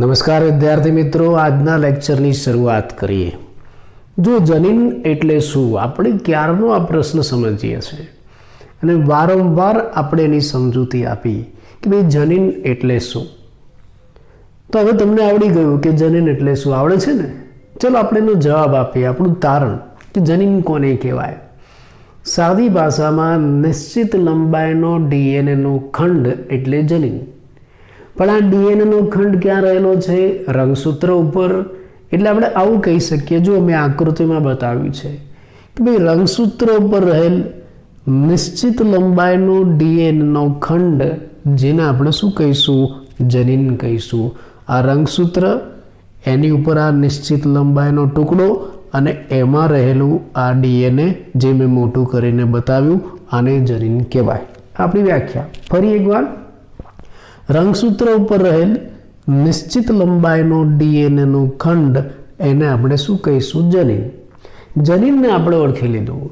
નમસ્કાર વિદ્યાર્થી મિત્રો, આજના લેક્ચરની શરૂઆત કરીએ. જો જનીન એટલે શું, આપણે ક્યારનો આ પ્રશ્ન સમજીએ છીએ અને વારંવાર આપણે એની સમજૂતી આપી કે ભાઈ જનીન એટલે શું. તો હવે તમને આવડી ગયું કે જનીન એટલે શું, આવડે છે ને? ચલો આપણે એનો જવાબ આપીએ, આપણું તારણ કે જનીન કોને કહેવાય. સાદી ભાષામાં નિશ્ચિત લંબાઈનો ડીએનએનો ખંડ એટલે જનીન. પણ આ ડીએનએનો ખંડ ક્યાં રહેલો છે? રંગસૂત્ર ઉપર. એટલે આપણે આવું કહી શકીએ, જો મેં આકૃતિમાં બતાવ્યું છે કે ભાઈ રંગસૂત્ર ઉપર રહેલ નિશ્ચિત લંબાઈનો ડીએનએનો ખંડ, જેને આપણે શું કહીશું? જનીન કહીશું. આ રંગસૂત્ર, એની ઉપર આ નિશ્ચિત લંબાઈનો ટુકડો અને એમાં રહેલું આ ડીએનએ જે મેં મોટું કરીને બતાવ્યું, આને જનીન કહેવાય. આપણી વ્યાખ્યા ફરી એકવાર. રંગસૂત્ર ઉપર રહેલ નિશ્ચિત લંબાઈનો ડીએનએનો ખંડ, એને આપણે શું કહીશું? જનીન. જનીનને આપણે ઓળખી લીધું.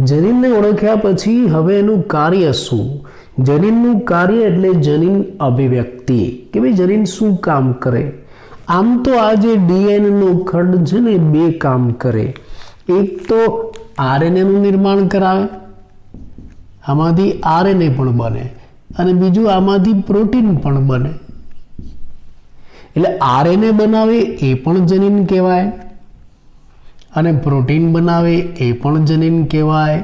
જનીનને ઓળખ્યા પછી હવે એનું કાર્ય શું? જનીનનું કાર્ય એટલે જનીન અભિવ્યક્તિ, કે ભાઈ જનીન શું કામ કરે. આમ તો આ જે ડીએનએનો ખંડ છે ને, બે કામ કરે. એક તો આરએનએનું નિર્માણ કરાવે, આમાંથી આરએનએ પણ બને, અને બીજું આમાંથી પ્રોટીન પણ બને. એટલે આરએનએ બનાવે એ પણ જનીન કહેવાય, અને પ્રોટીન બનાવે એ પણ જનીન કહેવાય.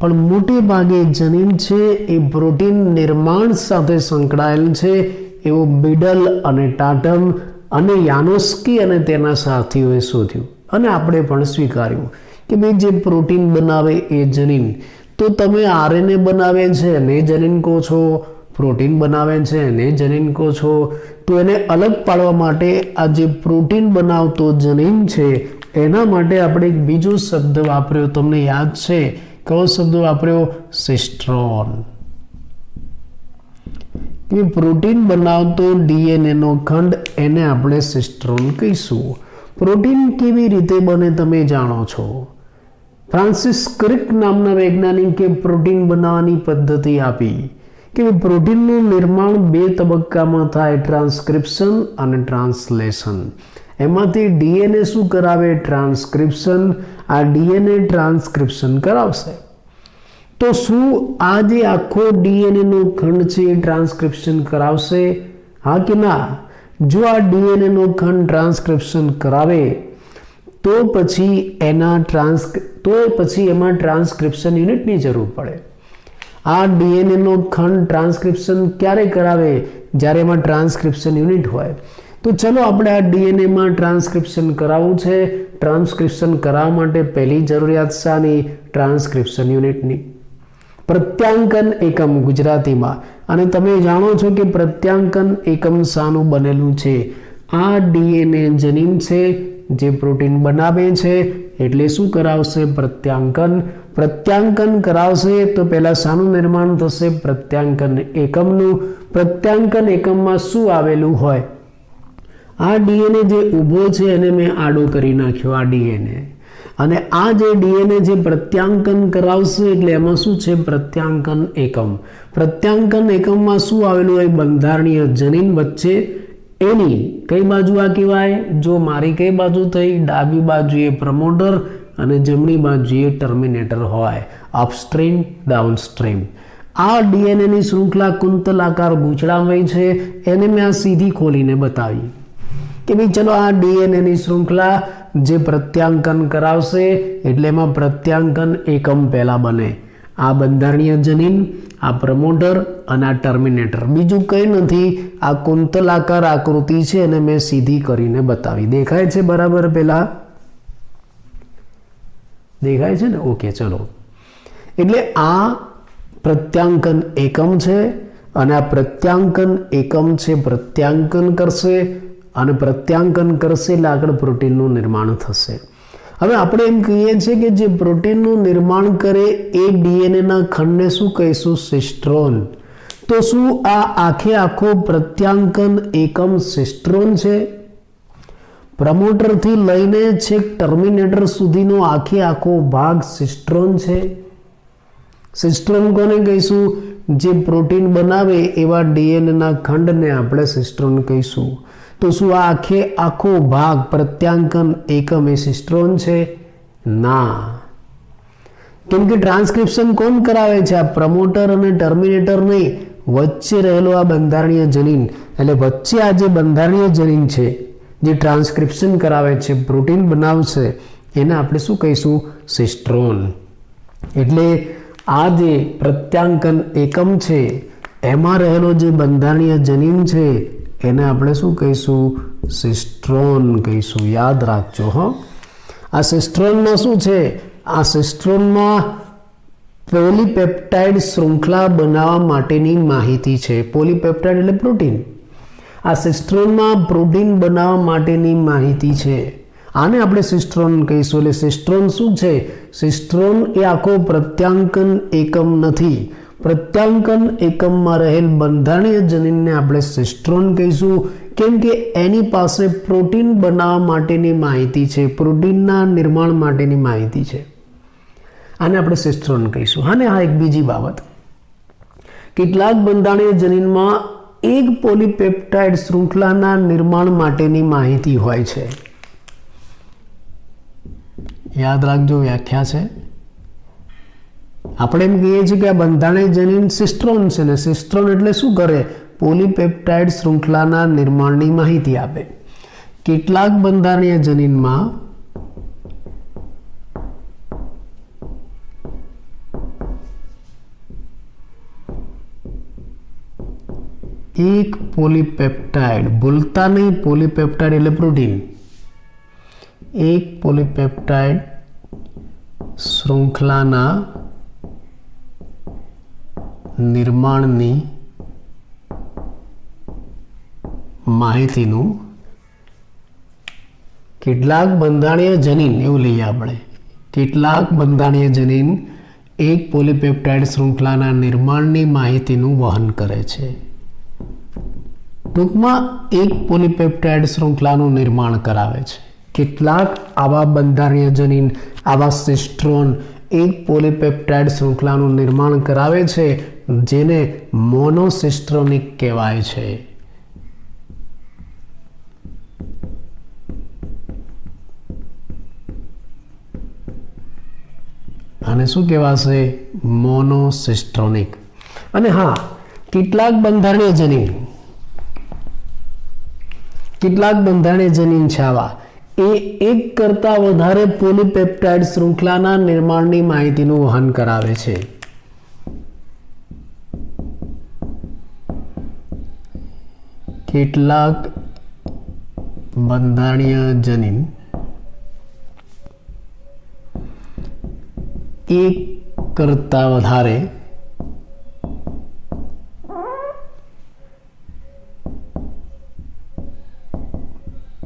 પણ મોટે ભાગે જનીન છે એ પ્રોટીન નિર્માણ સાથે સંકળાયેલ છે, એવું બીડલ અને ટાટમ અને યાનોસ્કી અને તેના સાથીઓએ શોધ્યું, અને આપણે પણ સ્વીકાર્યું કે ભાઈ જે પ્રોટીન બનાવે એ જનીન. તો તમે આરએનએ બનાવે છે એને જનીન કહો છો, પ્રોટીન બનાવે છે એને જનીન કહો છો. તો એને અલગ પાડવા માટે આ જે પ્રોટીન બનાવતો જનીન છે, એના માટે આપણે એક બીજો શબ્દ વાપર્યો, તમને યાદ છે? કયો શબ્દ વાપર્યો? સિસ્ટ્રોન. પ્રોટીન બનાવતો ડીએનએનો ખંડ, એને આપણે સિસ્ટ્રોન કહીશું. પ્રોટીન કેવી રીતે બને તમે જાણો છો. ફ્રાન્સિસ ક્રિક નામના વૈજ્ઞાનિકે પ્રોટીન બનાવવાની પદ્ધતિ આપી કે પ્રોટીનનું નિર્માણ બે તબક્કામાં થાય, ટ્રાન્સક્રિપ્શન અને ટ્રાન્સલેશન. એમાંથી ડીએનએ શું કરાવે? ટ્રાન્સક્રિપ્શન. આ ડીએનએ ટ્રાન્સક્રિપ્શન કરાવશે. તો શું આ જે આખો ડીએનએનો ખંડ છે એ ટ્રાન્સક્રિપ્શન કરાવશે? હા કે ના? જો આ ડીએનએનો ખંડ ટ્રાન્સક્રિપ્શન કરાવે તો પછી એમાં ટ્રાન્સક્રિપ્શન યુનિટની જરૂર પડે. આ ડીએનએનો ખંડ ટ્રાન્સક્રિપ્શન ક્યારે કરાવે? જ્યારે એમાં ટ્રાન્સક્રિપ્શન યુનિટ હોય. તો ચલો આપણે આ ડીએનએમાં ટ્રાન્સક્રિપ્શન કરાવવું છે. ટ્રાન્સક્રિપ્શન કરાવવા માટે પહેલી જરૂરિયાત શાની? ટ્રાન્સક્રિપ્શન યુનિટની. પ્રત્યાંકન એકમ ગુજરાતીમાં. અને તમે જાણો છો કે પ્રત્યાંકન એકમ શાનું બનેલું છે? આ ડીએનએ જનીન છે જે પ્રોટીન બનાવે છે, એટલે શું કરાવશે? પ્રત્યાંકન. પ્રત્યાંકન કરાવશે તો પહેલા શાનું નિર્માણ થશે? પ્રત્યાંકન એકમનું. પ્રત્યાંકન એકમમાં શું આવેલું હોય? આ ડીએનએ જે ઊભો છે એને મેં આડો કરી નાખ્યો, આ ડીએનએ. અને આ જે ડીએનએ જે પ્રત્યાંકન કરાવશે એટલે એમાં શું છે? પ્રત્યાંકન એકમ. પ્રત્યાંકન એકમમાં શું આવેલું હોય? બંધારણીય જનીન વચ્ચે એની કઈ બાજુ આ કહેવાય? જો મારી કઈ બાજુ થઈ? ડાબી બાજુએ પ્રમોટર અને જમણી બાજુએ ટર્મિનેટર હોય, અપસ્ટ્રીમ ડાઉનસ્ટ્રીમ. આ ડીએનએની શૃંખલા કુંતલાકાર ગૂંચળામય છે, એને મેં આ સીધી ખોલીને બતાવી કે ભાઈ ચલો આ ડીએનએની શૃંખલા જે પ્રત્યાંકન કરાવશે એટલે એમાં પ્રત્યાંકન એકમ પહેલા બને. આ બંધારણીય જનીન, આ પ્રમોટર અને આ ટર્મિનેટર. બીજું કંઈ નથી, આ કુંતલાકાર આકૃતિ છે અને મેં સીધી કરીને બતાવી. દેખાય છે બરાબર? પહેલા દેખાય છે ને? ઓકે, ચલો. એટલે આ પ્રત્યાંકન એકમ છે, અને આ પ્રત્યાંકન એકમ છે પ્રત્યાંકન કરશે, અને પ્રત્યાંકન કરશે એટલે આગળ પ્રોટીનનું નિર્માણ થશે. હવે આપણે એમ કહીએ છીએ કે જે પ્રોટીનનું નિર્માણ કરે એ ડીએનએના ખંડને શું કહીશું? સિસ્ટ્રોન. તો શું આ આખો પ્રત્યાંકન એકમ સિસ્ટ્રોન છે? પ્રમોટરથી લઈને છેક ટર્મિનેટર સુધીનો આખો ભાગ સિસ્ટ્રોન છે. સિસ્ટ્રોન કોને કહીશું? જે પ્રોટીન બનાવે એવા ડીએનએના ખંડને આપણે સિસ્ટ્રોન કહીશું. તો શું આ આખો ભાગ પ્રત્યાંકન એકમ એ સિસ્ટ્રોન છે? ના, કેમ કે ટ્રાન્સક્રિપ્શન કોણ કરાવે છે? આ પ્રમોટર અને ટર્મિનેટર નહીં, વચ્ચે રહેલો આ બંધારણીય જનીન. એટલે વચ્ચે આ જે બંધારણીય જનીન છે જે ટ્રાન્સક્રિપ્શન કરાવે છે, પ્રોટીન બનાવશે, એને આપણે શું કહીશું? સિસ્ટ્રોન. એટલે આ જે પ્રત્યાંકન એકમ છે એમાં રહેલો જે બંધારણીય જનીન છે એને આપણે શું કહીશું? સિસ્ટ્રોન કહીશું. યાદ રાખજો હો. આ સિસ્ટ્રોનમાં શું છે? આ સિસ્ટ્રોનમાં પોલીપેપ્ટાઇડ શૃંખલા બનાવવા માટેની માહિતી છે. પોલીપેપ્ટાઇડ એટલે પ્રોટીન. આ સિસ્ટ્રોનમાં પ્રોટીન બનાવવા માટેની માહિતી છે. આને આપણે સિસ્ટ્રોન કહીશું. એટલે સિસ્ટ્રોન શું છે? સિસ્ટ્રોન એ આખો પ્રત્યાંકન એકમ નથી. પ્રત્યાંકન એકમમાં રહેલ બંધારણીય જનીનને આપણે સિસ્ટ્રોન કહીશું, કેમ કે એની પાસે પ્રોટીન બનાવવા માટેની માહિતી છે, પ્રોટીનના નિર્માણ માટેની માહિતી છે. આને આપણે સિસ્ટ્રોન કહીશું. અને આ એક બીજી બાબત, કેટલાક બંધારણીય જનીનમાં એક પોલીપેપ્ટાઇડ શૃંખલાના નિર્માણ માટેની માહિતી હોય છે. યાદ રાખજો, વ્યાખ્યા છે. આપણે એમ કહીએ છીએ કે આ બંધારણીય જનીન સિસ્ટ્રોન છે ને સિસ્ટ્રોન એટલે શું કરે? પોલીપેપ્ટાઇડ શૃંખલાના નિર્માણની માહિતી આપે. કેટલાક બંધારણીય જનીનમાં એક પોલીપેપ્ટાઇડ, ભૂલતા નહીં, પોલીપેપ્ટાઇડ એટલે પ્રોટીન, એક પોલીપેપ્ટાઇડ શૃંખલાના નિર્માણની માહિતીનું કેટલાક બંધારણીય જનીન, એવું લઈએ આપણે, કેટલાક બંધારણીય જનીન એક પોલીપેપ્ટાઇડ શૃંખલાના નિર્માણની માહિતીનું વહન કરે છે. ટૂંકમાં એક પોલીપેપ્ટાઇડ શૃંખલાનું નિર્માણ કરાવે છે. કેટલાક આવા બંધારણીય જનીન, આવા સિસ્ટ્રોન એક પોલીપેપ્ટાઇડ શૃંખલાનું નિર્માણ કરાવે છે, જેને મોનોસિસ્ટ્રોનિક કહેવાય છે. અને શું કહેવાશે? મોનોસિસ્ટ્રોનિક. અને હા, કેટલાક બંધારણીય જનીન છે આવા, એ એક કરતા વધારે પોલીપેપ્ટાઇડ શૃંખલાના નિર્માણની માહિતીનું વહન કરાવે છે. કેટલાક બંધારણીય જનીન એક કરતા વધારે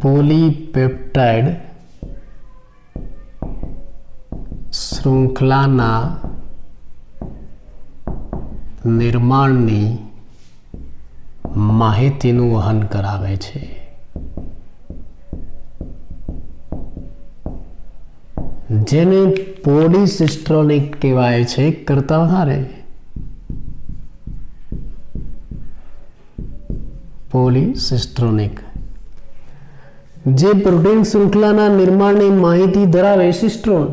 પોલીપેપ્ટાઇડ શૃંખલાના નિર્માણની માહિતીનું વહન કરાવે છે. જેને પોલીસિસ્ટ્રોનિક કહેવાય છે. એક કરતા વધારે પોલીસિસ્ટ્રોનિક, જે પ્રોટીન શૃંખલાના નિર્માણની માહિતી ધરાવે, સિસ્ટ્રોન.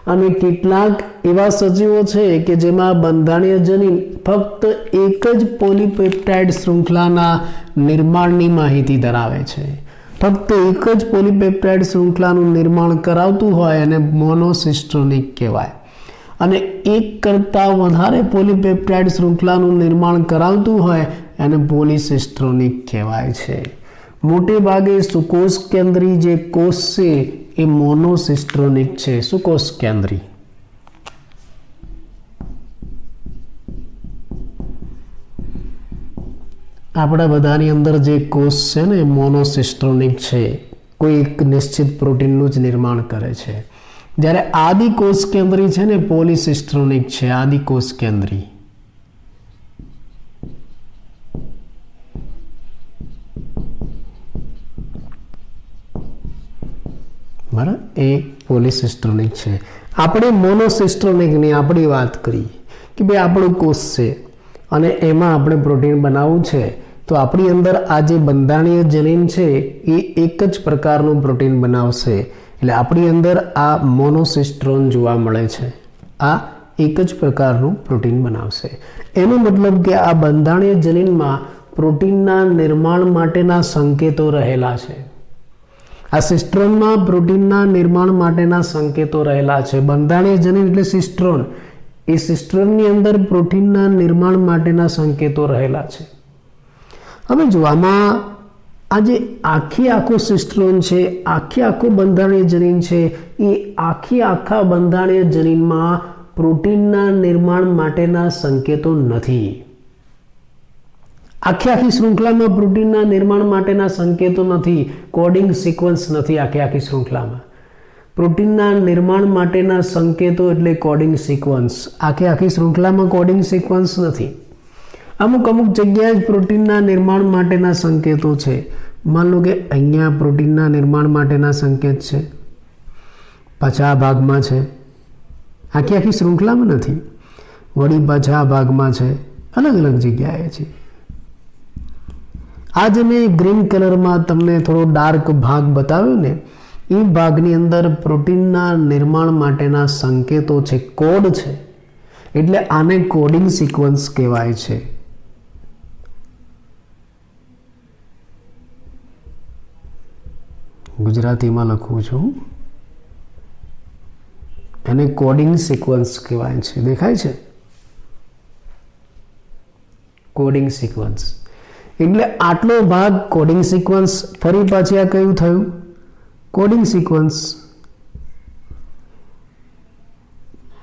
અને કેટલાક એવા સજીવો છે કે જેમાં બંધારણીય જનીન ફક્ત એક જ પોલીપેપ્ટાઇડ શૃંખલાના નિર્માણની માહિતી ધરાવે છે. ફક્ત એક જ પોલીપેપ્ટાઇડ શૃંખલાનું નિર્માણ કરાવતું હોય અને મોનોસિસ્ટ્રોનિક કહેવાય. અને એક કરતાં વધારે પોલીપેપ્ટાઇડ શૃંખલાનું નિર્માણ કરાવતું હોય એને પોલીસિસ્ટ્રોનિક કહેવાય છે. મોટે ભાગે સુકોષ કેન્દ્રી જે કોષ છે એ મોનોસિસ્ટ્રોનિક છે. સુકોષ કેન્દ્રી. આપણા બધાની અંદર જે કોષ છે ને એ મોનોસિસ્ટ્રોનિક છે, કોઈ એક નિશ્ચિત પ્રોટીનનું જ નિર્માણ કરે છે. જ્યારે આદિકોષ કેન્દ્રી છે ને પોલીસિસ્ટ્રોનિક છે. આદિકોષ કેન્દ્રી બરાબર, એ પોલીસિસ્ટ્રોનિક છે. આપણે મોનોસિસ્ટ્રોનિકની આપણી વાત કરીએ કે ભાઈ આપણો કોષ છે અને એમાં આપણે પ્રોટીન બનાવવું છે, તો આપણી અંદર આ જે બંધારણીય જનીન છે એ એક જ પ્રકારનું પ્રોટીન બનાવશે. એટલે આપણી અંદર આ મોનોસિસ્ટ્રોન જોવા મળે છે. આ એક જ પ્રકારનું પ્રોટીન બનાવશે. એનો મતલબ કે આ બંધારણીય જનીનમાં પ્રોટીનના નિર્માણ માટેના સંકેતો રહેલા છે. આ સિસ્ટ્રોનમાં પ્રોટીનના નિર્માણ માટેના સંકેતો રહેલા છે. બંધારણીય જનીન એટલે સિસ્ટ્રોન. એ સિસ્ટ્રોનની અંદર પ્રોટીનના નિર્માણ માટેના સંકેતો રહેલા છે. હવે જો આમાં આ જે આખું સિસ્ટ્રોન છે, આખું બંધારણીય જનીન છે, એ આખા બંધારણીય જનીનમાં પ્રોટીનના નિર્માણ માટેના સંકેતો નથી. આખી શૃંખલામાં પ્રોટીનના નિર્માણ માટેના સંકેતો નથી. કોડિંગ સિક્વન્સ નથી આખી શૃંખલામાં. પ્રોટીનના નિર્માણ માટેના સંકેતો એટલે કોડિંગ સિક્વન્સ. આખી શૃંખલામાં કોડિંગ સિક્વન્સ નથી. અમુક જગ્યાએ જ પ્રોટીનના નિર્માણ માટેના સંકેતો છે. માન લો કે અહીંયા પ્રોટીનના નિર્માણ માટેના સંકેત છે, પાછા આ ભાગમાં છે, આખી શૃંખલામાં નથી. વળી પાછા આ ભાગમાં છે, અલગ જગ્યાએ છે. આ જે મેં ગ્રીન કલરમાં તમને થોડો ડાર્ક ભાગ બતાવ્યો ને, એ ભાગની અંદર પ્રોટીનના નિર્માણ માટેના સંકેતો છે, કોડ છે. એટલે આને કોડિંગ સિક્વન્સ કહેવાય છે. ગુજરાતીમાં લખું છું, એને કોડિંગ સિક્વન્સ કહેવાય છે. દેખાય છે? કોડિંગ સિક્વન્સ એટલે આટલો ભાગ કોડિંગ સિક્વન્સ. ફરી પાછી આ કયું થયું? Coding sequence.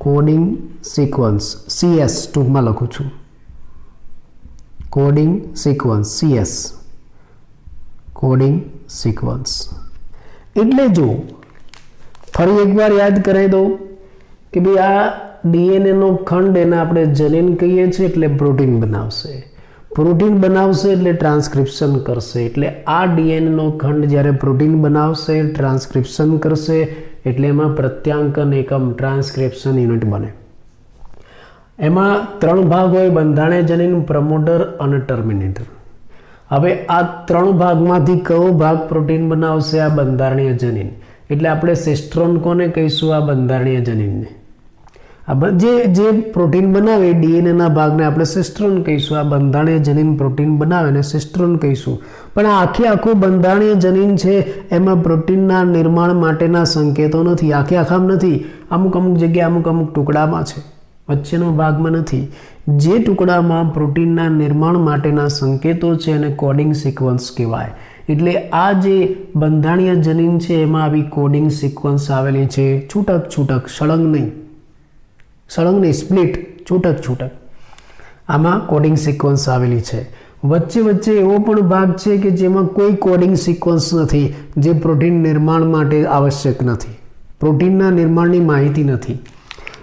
Coding sequence CS ટૂંકમાં લખું છું. Coding sequence CS. Coding sequence એટલે જો ફરી એકવાર યાદ કરાવી દઉં કે ભાઈ આ DNA નો ખંડ એને આપણે જનીન કહીએ છીએ. એટલે પ્રોટીન બનાવશે. પ્રોટીન બનાવશે એટલે ટ્રાન્સક્રિપ્શન કરશે. એટલે આ DNA નો ખંડ જ્યારે પ્રોટીન બનાવશે, ટ્રાન્સક્રિપ્શન કરશે, એટલે એમાં પ્રત્યાંકન એકમ ટ્રાન્સક્રિપ્શન યુનિટ બને. એમાં 3 ભાગ હોય: બંધારણીય જનીન, પ્રમોટર અને ટર્મિનેટર. હવે આ 3 ભાગમાંથી કયો ભાગ પ્રોટીન બનાવશે? આ બંધારણીય જનીન. એટલે આપણે સિસ્ટ્રોન કોને કહીશું? આ બંધારણીય જનીનને. જે પ્રોટીન બનાવે DNA ના ભાગને આપણે સિસ્ટ્રોન કહીશું. આ બંધારણીય જનીન પ્રોટીન બનાવે ને સિસ્ટ્રોન કહીશું. પણ આ આખું બંધારણીય જનીન છે, એમાં પ્રોટીનના નિર્માણ માટેના સંકેતો નથી. આખામાં નથી. અમુક જગ્યાએ અમુક ટુકડામાં છે, વચ્ચેનો ભાગમાં નથી. જે ટુકડામાં પ્રોટીનના નિર્માણ માટેના સંકેતો છે એને કોડિંગ સિક્વન્સ કહેવાય. એટલે આ જે બંધારણીય જનીન છે એમાં આવી કોડિંગ સિક્વન્સ આવેલી છે. છૂટક સળંગ નહીં, સ્પ્લિટ, છૂટક આમાં કોડિંગ સિક્વન્સ આવેલી છે. વચ્ચે એવો પણ ભાગ છે કે જેમાં કોઈ કોડિંગ સિક્વન્સ નથી, જે પ્રોટીન નિર્માણ માટે આવશ્યક નથી. પ્રોટીનના નિર્માણની માહિતી નથી.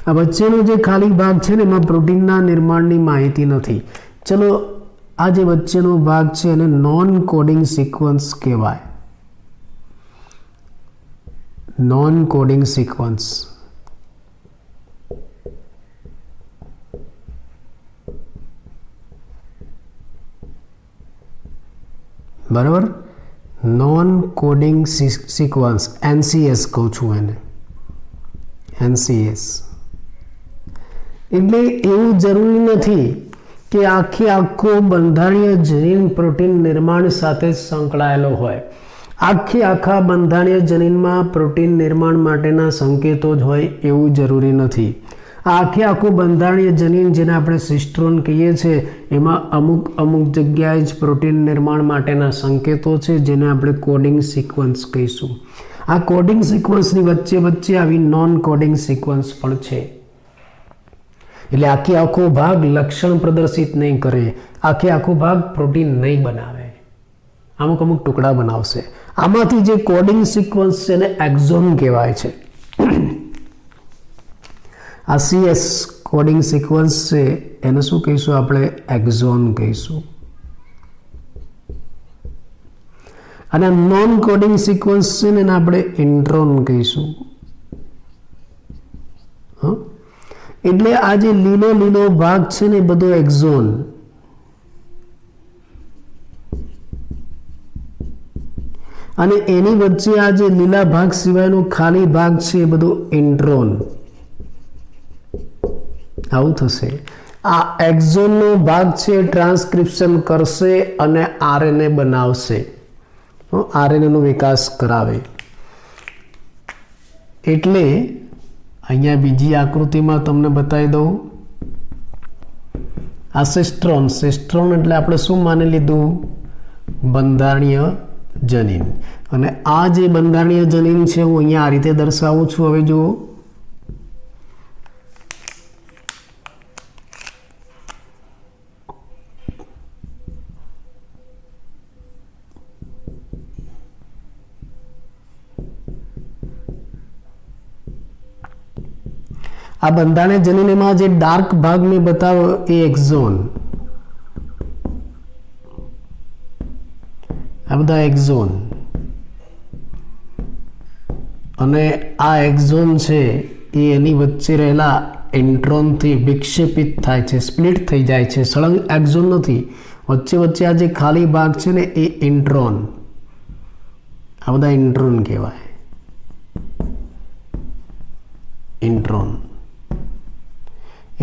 આ વચ્ચેનો જે ખાલી ભાગ છે ને એમાં પ્રોટીનના નિર્માણની માહિતી નથી. ચલો, આ જે વચ્ચેનો ભાગ છે એને નોન કોડિંગ સિક્વન્સ કહેવાય. Non coding sequence. બરાબર? નોન કોડિંગ સિક્વન્સ, NCS કહું છું એને. NCS એટલે એવું જરૂરી નથી કે આખો બંધારણીય જનીન પ્રોટીન નિર્માણ સાથે સંકળાયેલો હોય. આખા બંધારણીય જનીનમાં પ્રોટીન નિર્માણ માટેના સંકેતો જ હોય એવું જરૂરી નથી. આખું બંધારણીય જનીન, જેને આપણે સિસ્ટ્રોન કહીએ છીએ, એમાં અમુક જગ્યાએ જ પ્રોટીન નિર્માણ માટેના સંકેતો છે, જેને આપણે કોડિંગ સિક્વન્સ કહીશું. આ કોડિંગ સિક્વન્સની વચ્ચે આવી નોન કોડિંગ સિક્વન્સ પણ છે. એટલે આખો ભાગ લક્ષણ પ્રદર્શિત નહીં કરે, આખો ભાગ પ્રોટીન નહીં બનાવે, અમુક ટુકડા બનાવશે. આમાંથી જે કોડિંગ સિક્વન્સ છે એને એક્ઝોન કહેવાય છે. આ CS કોડિંગ સિક્વન્સ છે એને શું કહીશું આપણે? એક્ઝોન કહીશું. અને નોન કોડિંગ સિક્વન્સ છે ને એને આપણે ઇન્ટ્રોન કહીશું. એટલે આ જે લીલો ભાગ છે ને એ બધો એક્ઝોન. અને એની વચ્ચે આ જે લીલા ભાગ સિવાયનો ખાલી ભાગ છે એ બધો ઇન્ટ્રોન. આવું થશે. આ એક્ઝોનનો ભાગ છે ટ્રાન્સક્રિપ્શન કરશે અને આરએનએ બનાવશે, આરએનએ નો વિકાસ કરાવે. એટલે અહીંયા બીજી આકૃતિમાં તમને બતાવી દઉં. આ સિસ્ટ્રોન, સિસ્ટ્રોન એટલે આપણે શું માની લીધું? બંધારણીય જનીન. અને આ જે બંધારણીય જનીન છે હું અહીંયા આ રીતે દર્શાવું છું. હવે જુઓ, આ બંધારણીય જનીનમાં જે ડાર્ક ભાગ મેં બતાવ્યો એ એક્ઝોન, આ બધા એક્ઝોન. અને આ એક્ઝોન છે એ એની વચ્ચે રહેલા ઇન્ટ્રોનથી વિક્ષેપિત થાય છે, સ્પ્લિટ થઈ જાય છે. સળંગ એક્ઝોન નથી, વચ્ચે વચ્ચે આ જે ખાલી ભાગ છે ને એ ઇન્ટ્રોન, આ બધા ઇન્ટ્રોન કહેવાય. ઇન્ટ્રોન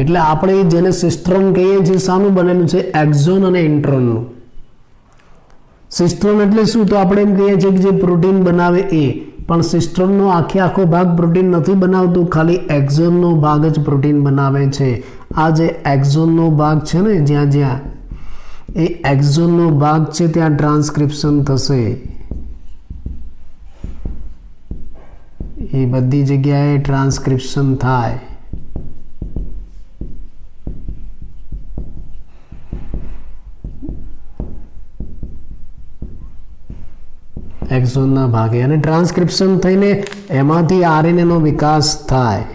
એટલે આપણે જેને સિસ્ટ્રોન કહીએ છીએ, શાનું બનેલું છે? એક્ઝોન અને ઇન્ટ્રોનનું. સિસ્ટ્રોન એટલે શું? તો આપણે એમ કહીએ છીએ કે જે પ્રોટીન બનાવે એ, પણ સિસ્ટ્રોનનો આખો ભાગ પ્રોટીન નથી બનાવતું, ખાલી એક્ઝોનનો ભાગ જ પ્રોટીન બનાવે છે. આ જે એક્ઝોનનો ભાગ છે ને, જ્યાં જ્યાં એ એક્ઝોનનો ભાગ છે ત્યાં ટ્રાન્સક્રિપ્શન થશે. એ બધી જગ્યાએ ટ્રાન્સક્રિપ્શન થાય. એક્ઝોનના ભાગે, અને ટ્રાન્સક્રિપ્શન થઈને એમાંથી આરએનએ નો વિકાસ થાય.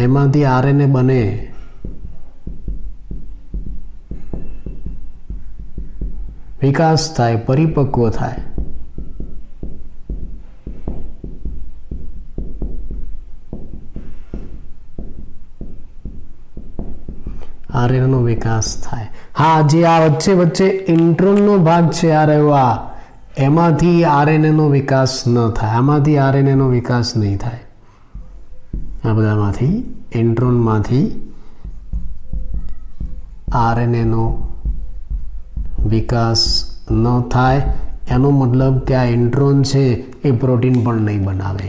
એમાંથી આરએનએ બને. વિકાસ થાય, પરિપક્વ થાય. આરએનએ નો વિકાસ થાય. હા, જે આ વચ્ચે વચ્ચે ઇન્ટ્રોનનો ભાગ છે આ રહ્યો, આ એમાંથી આરએનએ નો વિકાસ ન થાય. આમાંથી આરએનએ નો વિકાસ નહીં થાય. આ બધામાંથી ઇન્ટ્રોનમાંથી આરએનએ નો વિકાસ ન થાય. એનો મતલબ કે આ ઇન્ટ્રોન છે એ પ્રોટીન પણ નહીં બનાવે.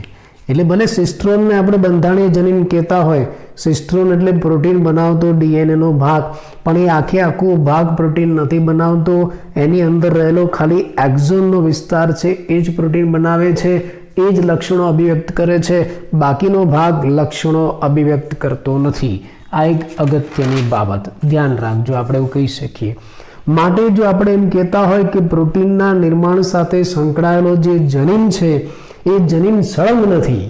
એટલે ભલે સિસ્ટ્રોનને આપણે બંધારણીય જનીન કહેતા હોય, સિસ્ટ્રોન એટલે પ્રોટીન બનાવતો ડીએનએ નો ભાગ, પણ એ આખો ભાગ પ્રોટીન નથી બનાવતો. એની અંદર રહેલો ખાલી એક્ઝોનનો વિસ્તાર છે એ જ પ્રોટીન બનાવે છે, એ જ લક્ષણો અભિવ્યક્ત કરે છે. બાકીનો ભાગ લક્ષણો અભિવ્યક્ત કરતો નથી. આ એક અગત્યની બાબત ધ્યાન રાખજો, આપણે એવું કહી શકીએ. માટે જો આપણે એમ કહેતા હોય કે પ્રોટીનના નિર્માણ સાથે સંકળાયેલો જે જનીન છે એ જનીન સળંગ નથી.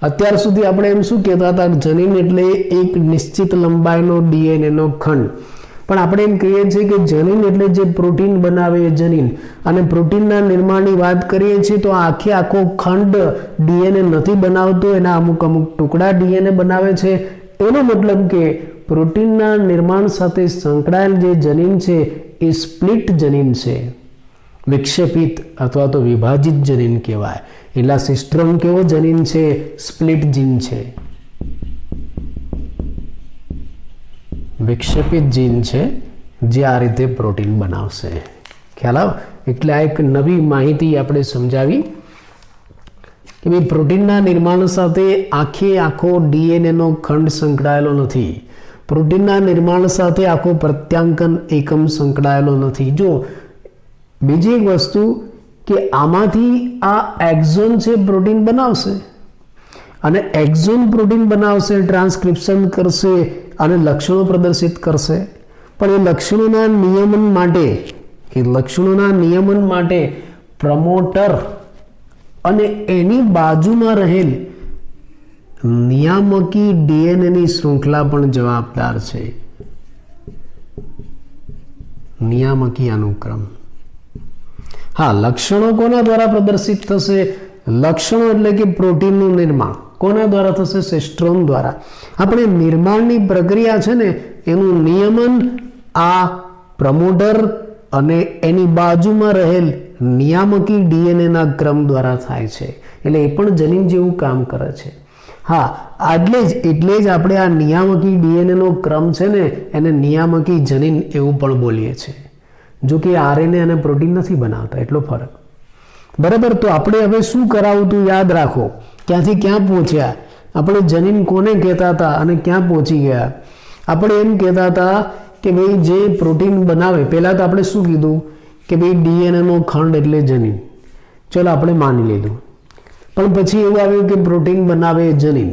અત્યાર સુધી આપણે એમ શું કહેતા હતા? જનીન એટલે એક નિશ્ચિત લંબાઈનો ડીએનએ નો ખંડ. પણ આપણે એમ કહીએ છીએ કે જનીન એટલે જે પ્રોટીન બનાવે એ જનીન. અને પ્રોટીનના નિર્માણની વાત કરીએ છીએ તો આખો ખંડ ડીએનએ નથી બનાવતો, એના અમુક ટુકડા ડીએનએ બનાવે છે. એનો મતલબ કે પ્રોટીનના નિર્માણ સાથે સંકળાયેલ જે જનીન છે એ સ્પ્લિટ જનીન છે, વિક્ષેપિત અથવા તો વિભાજિત જનીન કહેવાય. એટલે સિસ્ટ્રોન કેવો જનીન છે? સ્પ્લિટ જીન છે, વિક્ષેપિત જીન છે, જે આ રીતે પ્રોટીન બનાવશે. ખ્યાલ આવ? એટલે આ એક નવી માહિતી આપણે સમજાવી કે ભાઈ પ્રોટીનના નિર્માણ સાથે આખો ડીએનએ નો ખંડ સંકળાયેલો નથી. પ્રોટીનના નિર્માણ સાથે આખો પ્રત્યાંકન એકમ સંકળાયેલો નથી. જો બીજી એક વસ્તુ કે આમાંથી આ એક્ઝોન છે પ્રોટીન બનાવશે, અને એક્ઝોન પ્રોટીન બનાવશે, ટ્રાન્સક્રિપ્શન કરશે અને લક્ષણો પ્રદર્શિત કરશે. પણ એ લક્ષણોના નિયમન માટે પ્રમોટર અને એની બાજુમાં રહેલ નિયામકી ડીએનએની શૃંખલા પણ જવાબદાર છે. નિયામકી અનુક્રમ. હા, લક્ષણો કોના દ્વારા પ્રદર્શિત થશે? લક્ષણો એટલે કે પ્રોટીનનું નિર્માણ કોના દ્વારા થશે? સિસ્ટ્રોન દ્વારા. આપણે નિર્માણની પ્રક્રિયા છે ને એનું નિયમન આ પ્રમોટર અને એની બાજુમાં રહેલ નિયામકી ડીએનએના ક્રમ દ્વારા થાય છે. એટલે એ પણ જનીન જેવું કામ કરે છે. હા, એટલે જ આપણે આ નિયામકી ડીએનએનો ક્રમ છે ને એને નિયામકી જનીન એવું પણ બોલીએ છીએ. જો કે આરએનએ અને પ્રોટીન નથી બનાવતા, એટલો ફરક. બરાબર. તો આપણે હવે શું કરાવું તું યાદ રાખો. ક્યાંથી ક્યાં પહોંચ્યા આપણે? જનીન કોને કહેતા હતા અને ક્યાં પહોંચી ગયા? આપણે એમ કહેતા હતા કે ભાઈ જે પ્રોટીન બનાવે, પહેલાં તો આપણે શું કીધું કે ભાઈ ડીએનએનો ખંડ એટલે જનીન. ચલો આપણે માની લીધું. પણ પછી એવું આવ્યું કે પ્રોટીન બનાવે જનીન.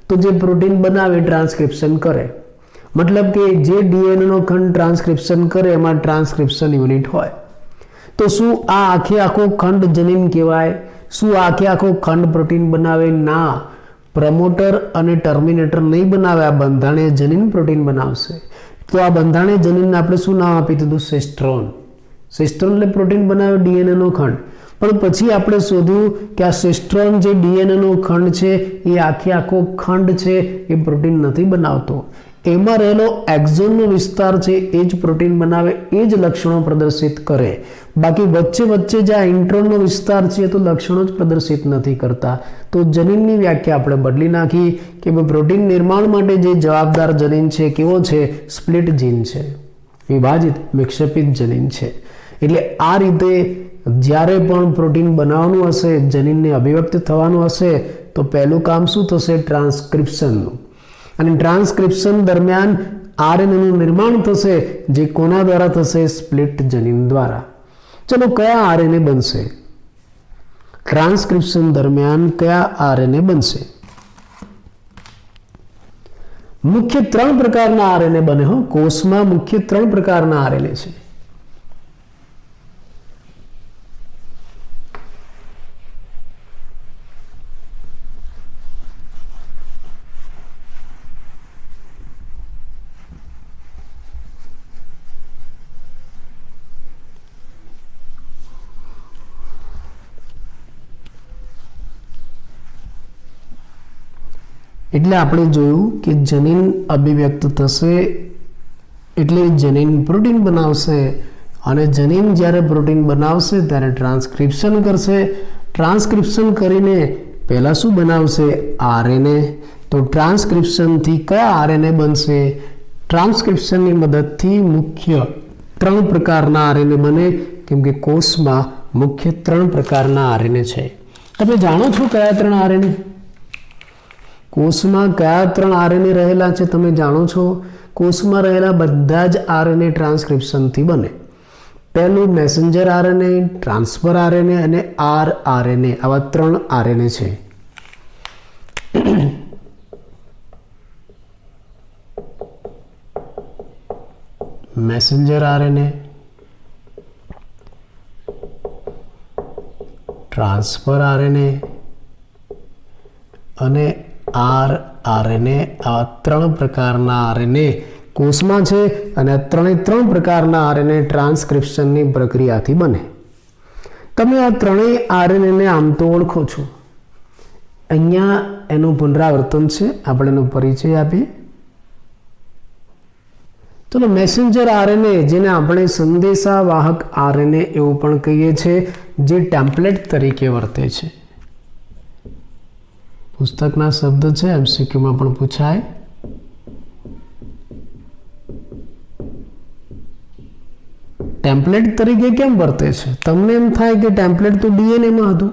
તો જે પ્રોટીન બનાવે ટ્રાન્સક્રિપ્શન કરે, મતલબ કે જે ડીએનએનો ખંડ ટ્રાન્સક્રિપ્શન કરે એમાં ટ્રાન્સક્રિપ્શન યુનિટ હોય. તો શું આ આખો ખંડ જનીન કહેવાય? શું આખો ખંડ પ્રોટીન બનાવે? ના, પ્રમોટર અને ટર્મિનેટર નહીં બનાવે. આ બંધારણીય જનીન પ્રોટીન બનાવશે. તો આ બંધારણીય જનીનને આપણે શું નામ આપી દીધું? સિસ્ટ્રોન. સિસ્ટ્રોન એટલે પ્રોટીન બનાવે ડીએનએનો ખંડ. પણ પછી આપણે શોધ્યું કે આ સિસ્ટ્રોન જે ડીએનએનો ખંડ છે એ આખો ખંડ છે એ પ્રોટીન નથી બનાવતો. એમાં રહેલો એક્ઝોનનો વિસ્તાર છે એ જ પ્રોટીન બનાવે, એ જ લક્ષણો પ્રદર્શિત કરે. બાકી વચ્ચે જે આ ઇન્ટ્રોનનો વિસ્તાર છે એ તો લક્ષણો જ પ્રદર્શિત નથી કરતા. તો જનીનની વ્યાખ્યા આપણે બદલી નાખી કે પ્રોટીન નિર્માણ માટે જે જવાબદાર જનીન છે કેવો છે? સ્પ્લિટ જીન છે, વિભાજિત વિક્ષેપિત જનીન છે. એટલે આ રીતે જ્યારે પણ પ્રોટીન બનાવવાનું હશે, જનીનને અભિવ્યક્ત થવાનું હશે, તો પહેલું કામ શું થશે? ટ્રાન્સક્રિપ્શનનું. અને ટ્રાન્સક્રિપ્શન દરમિયાન આરએનએનું નિર્માણ થશે, જે કોના દ્વારા થશે? સ્પ્લિટ જનીન દ્વારા. ચલો, કયા આરએનએ બનશે? ટ્રાન્સક્રિપ્શન દરમિયાન કયા આરએનએ બનશે? મુખ્ય 3 પ્રકારના આરએનએ બને. કોષમાં મુખ્ય 3 પ્રકારના આરએનએ છે. એટલે આપણે જોયું કે જનીન અભિવ્યક્ત થશે એટલે જનીન પ્રોટીન બનાવશે, અને જનીન જ્યારે પ્રોટીન બનાવશે ત્યારે ટ્રાન્સક્રિપ્શન કરશે. ટ્રાન્સક્રિપ્શન કરીને પહેલાં શું બનાવશે? આરએનએ. તો ટ્રાન્સક્રિપ્શનથી કયા આરએનએ બનશે? ટ્રાન્સક્રિપ્શનની મદદથી મુખ્ય 3 પ્રકારના આરએનએ બને, કેમ કે કોષમાં મુખ્ય 3 પ્રકારના આરએનએ છે. તમે જાણો છો કયા 3 આરએનએ? કોષમાં કયા 3 આરએનએ રહેલા છે તમે જાણો છો? કોષમાં રહેલા બધા જ આરએનએ ટ્રાન્સક્રિપ્શનથી બને. પહેલું મેસેન્જર આરએનએ, ટ્રાન્સફર આરએનએ અને આરઆરએનએ. આવા 3 આરએનએ છે. મેસેન્જર આરએનએ, ટ્રાન્સફર આરએનએ અને આરઆરએનએ. આ 3 પ્રકારના આરએનએ કોષમાં છે, અને આ 3 પ્રકારના આરએનએ ટ્રાન્સક્રિપ્શનની પ્રક્રિયાથી બને. તમે આ 3 આરએનએને આમ તો ઓળખો છો. અહીંયા એનું પુનરાવર્તન છે, આપણે એનો પરિચય આપીએ. ચલો, મેસેન્જર આરએનએ, જેને આપણે સંદેશા વાહક આરએનએ એવું પણ કહીએ છીએ, જે ટેમ્પલેટ તરીકે વર્તે છે. પુસ્તકના શબ્દ છે, એમસીક્યુમાં પણ પૂછાય. ટેમ્પલેટ તરીકે કેમ વર્તે છે? તમને એમ થાય કે ટેમ્પલેટ તો ડીએનએમાં હતું.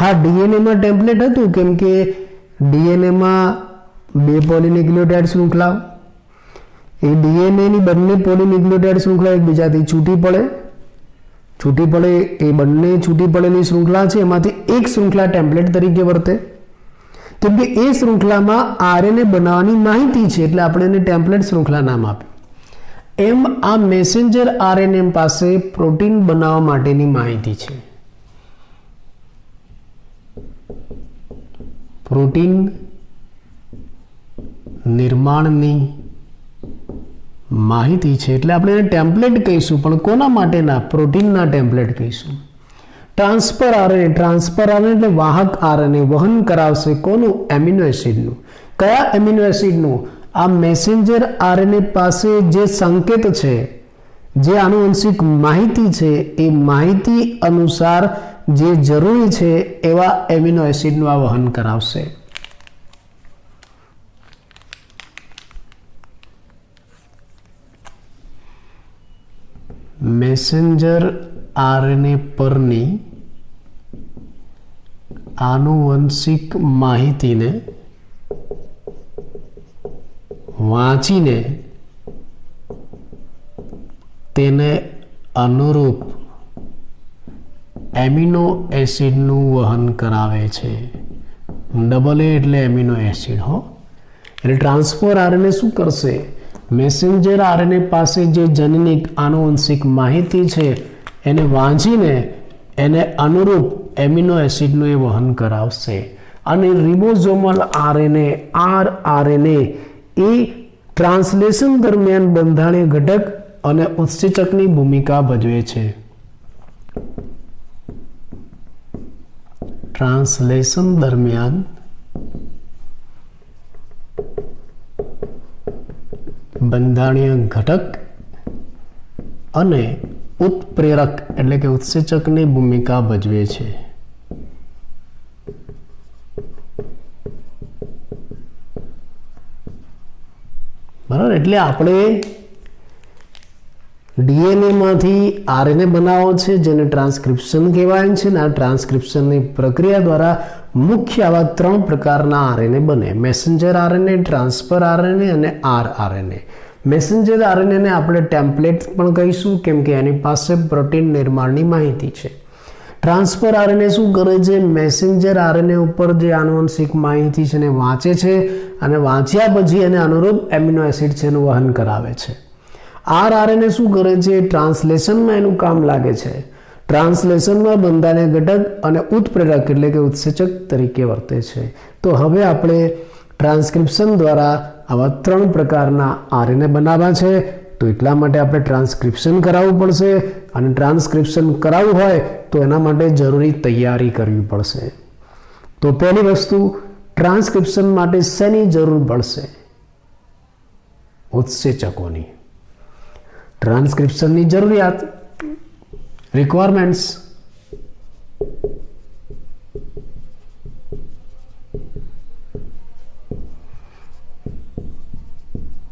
હા, ડીએનએમાં ટેમ્પલેટ હતું, કેમ કે ડીએનએમાં 2 પોલીન્યુક્લિયોટાઇડ શૃંખલાઓ, એ ડીએનએની બંને પોલીન્યુક્લિયોટાઇડ શૃંખલા એકબીજાથી છૂટી પડે. એ બંને છૂટી પડેલી શૃંખલા છે, એમાંથી એક શૃંખલા ટેમ્પલેટ તરીકે વર્તે, કેમ કે એ શૃંખલામાં આરએનએ બનાવવાની માહિતી છે, એટલે આપણે એને ટેમ્પલેટ શૃંખલા નામ આપ્યું. એમ આ મેસેન્જર આરએનએ પાસે પ્રોટીન બનાવવા માટેની માહિતી છે. પ્રોટીન નિર્માણની માહિતી છે, એટલે આપણે એને ટેમ્પલેટ કહીશું. પણ કોના માટેના? પ્રોટીનના ટેમ્પલેટ કહીશું. ટ્રાન્સફર આરએનએ એટલે વાહક આરએનએ વહન કરાવશે કોનું? એમિનો એસિડનું. કયા એમિનો એસિડનું? આ મેસેન્જર આરએનએ પાસે જે સંકેત છે જે આનુવંશિક માહિતી છે એ માહિતી અનુસાર જે જરૂરી છે એવા એમિનો એસિડનું આ વહન કરાવશે. મેસેન્જર આરએનએ પરની આનુવંશિક માહિતીને વાંચીને તેને અનુરૂપ એમિનો એસિડનું વહન કરાવે છે. ડબલ એ એટલે એમિનો એસિડ હો. એટલે ટ્રાન્સફર આરએનએ શું કરશે? મેસેન્જર આરએનએ પાસે જે જનનિક આનુવંશિક માહિતી છે એને વાંચીને એને અનુરૂપ એમિનો એસિડનું એ વહન કરાવશે. અને રિબોઝોમલ આરએનએ આરઆરએનએ એ ટ્રાન્સલેશન દરમિયાન બંધારણીય ઘટક અને ઉત્સેચકની ભૂમિકા ભજવે છે. ટ્રાન્સલેશન દરમિયાન બંધારણીય ઘટક અને ઉત્પ્રેરક એટલે કે ઉત્સેચકની ભૂમિકા ભજવે છે. બરાબર. એટલે આપણે ડીએનએ માંથી આરએનએ બનાવો છે જેને ટ્રાન્સક્રિપ્શન કહેવાય છે. અને આ ટ્રાન્સક્રિપ્શનની પ્રક્રિયા દ્વારા મુખ્ય આવા 3 પ્રકારના આરએનએ બને: મેસેન્જર આરએનએ, ટ્રાન્સફર આરએનએ અને આરઆરએનએ. મેસેન્જર આરએનએને આપણે ટેમ્પલેટ પણ કહીશું કેમ કે એની પાસે પ્રોટીન નિર્માણની માહિતી છે. ટ્રાન્સફર આરએનએ શું કરે છે? મેસેન્જર આરએનએ ઉપર જે આનુવંશિક માહિતી છે એને વાંચે છે અને વાંચ્યા પછી એને અનુરૂપ એમિનો એસિડ છે એનું વહન કરાવે છે. આરઆરએનએ શું કરે છે? ટ્રાન્સલેશનમાં એનું કામ લાગે છે. ટ્રાન્સલેશનમાં બંધારણીય ઘટક અને ઉત્પ્રેરક એટલે કે ઉત્સેચક તરીકે વર્તે છે. તો હવે આપણે ટ્રાન્સક્રિપ્શન દ્વારા આવા 3 પ્રકારના આરએનએ બનાવવા છે. તો એટલા માટે આપણે ટ્રાન્સક્રિપ્શન કરાવવું પડશે. અને ટ્રાન્સક્રિપ્શન કરાવવું હોય તો એના માટે જરૂરી તૈયારી કરવી પડશે. તો પહેલી વસ્તુ, ટ્રાન્સક્રિપ્શન માટે શેની જરૂર પડશે? ઉત્સેચકોની. ટ્રાન્સક્રિપ્શનની જરૂરિયાત, રિક્વાયરમેન્ટ્સ.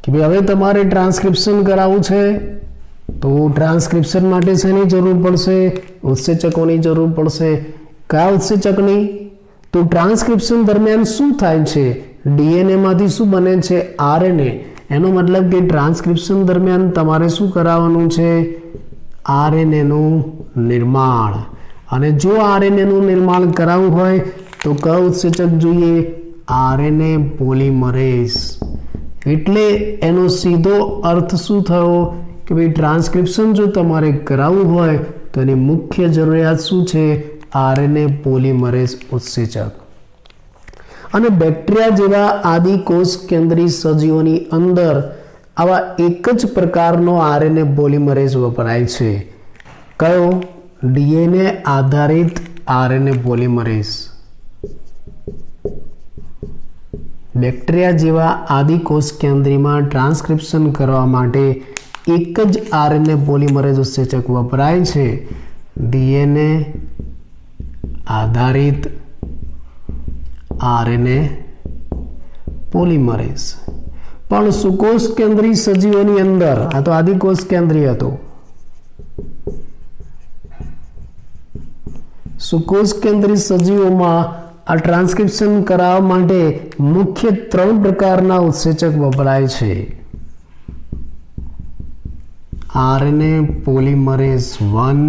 કે ભાઈ હવે તમારે ટ્રાન્સક્રિપ્શન કરાવવું છે તો ટ્રાન્સક્રિપ્શન માટે શેની જરૂર પડશે? ઉત્સેચકોની જરૂર પડશે. કયા ઉત્સેચકની? તો ટ્રાન્સક્રિપ્શન દરમિયાન શું થાય છે? ડીએનએ માંથી શું બને છે? આરએનએ. એનો મતલબ કે ટ્રાન્સક્રિપ્શન દરમિયાન તમારે શું કરાવવાનું છે? આરએનએનું નિર્માણ. અને જો આરએનએનું નિર્માણ કરાવવું હોય તો કયો ઉત્સેચક જોઈએ? RNA polymerase. એટલે એનો સીધો અર્થ શું થયો કે ભાઈ ટ્રાન્સક્રિપ્શન જો તમારે કરાવવું હોય તો એની મુખ્ય જરૂરિયાત શું છે? આરએનએ પોલિમરેઝ ઉત્સેચક. અને બેક્ટેરિયા જેવા આદિ કોષ કેન્દ્રી સજીવોની અંદર આવા એક જ પ્રકારનો આરએનએ પોલિમરેઝ વપરાય છે. કયો? ડીએનએ આધારિત આરએનએ પોલિમરેઝ. બેક્ટેરિયા જેવા આદિ કોષ કેન્દ્રીમાં ટ્રાન્સક્રિપ્શન કરવા માટે એક જ આરએનએ પોલિમરેઝ ઉત્સેચક વપરાય છે, ડીએનએ આધારિત આરએનએ પોલિમરેઝ. પણ સુકોષ કેન્દ્રી સજીવોની અંદર, આ તો આદિકોષ કેન્દ્રીય હતો, સુકોષ કેન્દ્રી સજીવોમાં આ ટ્રાન્સક્રિપ્શન કરાવવા માટે મુખ્ય 3 પ્રકારના ઉત્સેચક વપરાય છે. આરએનએ પોલિમરેઝ 1,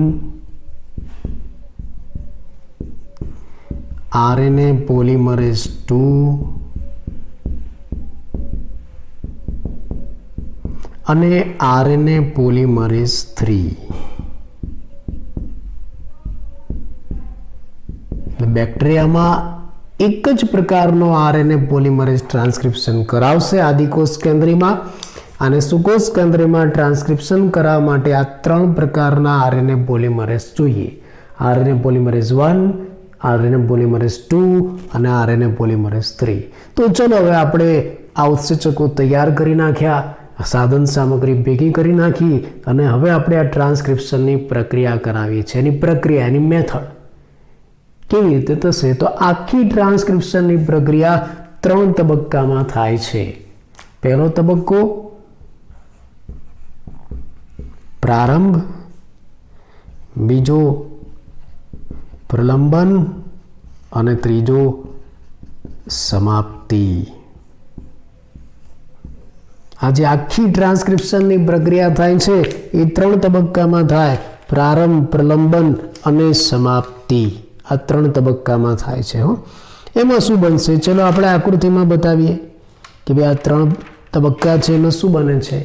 આરએનએ પોલિમરેઝ 2 અને આરએનએ પોલિમરેઝ 3. બેક્ટેરિયામાં એક જ પ્રકારનો આરએનએ પોલિમરેઝ ટ્રાન્સક્રિપ્શન કરાવશે આદિકોષ કેન્દ્રીમાં, અને સુકોષ કેન્દ્રીમાં ટ્રાન્સક્રિપ્શન કરાવવા માટે આ 3 પ્રકારના આરએનએ પોલિમરેઝ જોઈએ. આરએનએ પોલિમરેઝ 1, આરએનએ પોલિમરેઝ 2 અને આરએનએ પોલિમરેઝ 3. તો ચલો હવે આપણે આ ઉત્સેચકો તૈયાર કરી નાખ્યા. સાધન સામગ્રી ભેગી કરી નાખી અને હવે આપણે આ ટ્રાન્સક્રિપ્શનની પ્રક્રિયા કરાવીએ છીએ. એની પ્રક્રિયા, એની મેથડ કેવી રીતે થશે? તો આખી ટ્રાન્સક્રિપ્શનની પ્રક્રિયા 3 તબક્કામાં થાય છે. પહેલો તબક્કો પ્રારંભ, બીજો પ્રલંબન અને ત્રીજો સમાપ્તિ. આ જે આખી ટ્રાન્સક્રિપ્શનની પ્રક્રિયા થાય છે એ 3 તબક્કામાં થાય. પ્રારંભ, પ્રલંબન અને સમાપ્તિ. આ 3 તબક્કામાં થાય છે. એમાં શું બનશે? ચલો આપણે આકૃતિમાં બતાવીએ કે ભાઈ આ 3 તબક્કા છે, એમાં શું બને છે.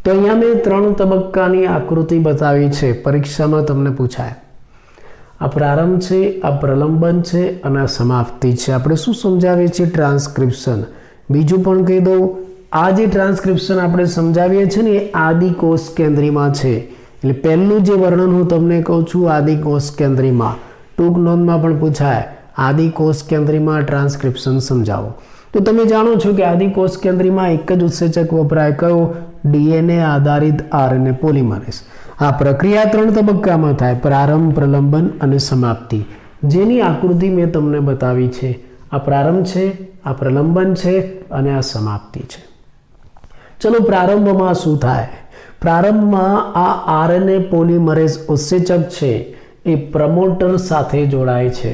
તો અહીંયા મેં 3 તબક્કાની આકૃતિ બતાવી છે. પરીક્ષામાં તમને પૂછાય. આ પ્રારંભ છે, આ પ્રલંબન છે અને આ સમાપ્તિ છે. આપણે શું સમજાવીએ છીએ? ટ્રાન્સક્રિપ્શન. બીજું પણ કહી દઉં, આ જે ટ્રાન્સક્રિપ્શન આપણે સમજાવીએ છીએ ને એ આદિકોષ કેન્દ્રીમાં છે. એટલે પહેલું જે વર્ણન હું તમને કહું છું આદિકોષ કેન્દ્રીમાં. ટૂંક નોંધમાં પણ પૂછાય આદિકોષ કેન્દ્રીમાં ટ્રાન્સક્રિપ્શન સમજાવો. તો તમે જાણો છો કે આદિકોષ કેન્દ્રીમાં એક જ ઉત્સેચક વપરાય. કયો? DNA આધારિત RNA પોલિમરેઝ. આ પ્રક્રિયા 3 તબક્કામાં થાય. પ્રારંભ, પ્રલંબન અને સમાપ્તિ, જેની આકૃતિ મેં તમને બતાવી છે. આ પ્રારંભ છે, આ પ્રલંબન છે અને આ સમાપ્તિ છે. ચલો પ્રારંભમાં શું થાય? પ્રારંભમાં આ RNA પોલિમરેઝ ઉત્સેચક છે એ પ્રમોટર સાથે જોડાય છે.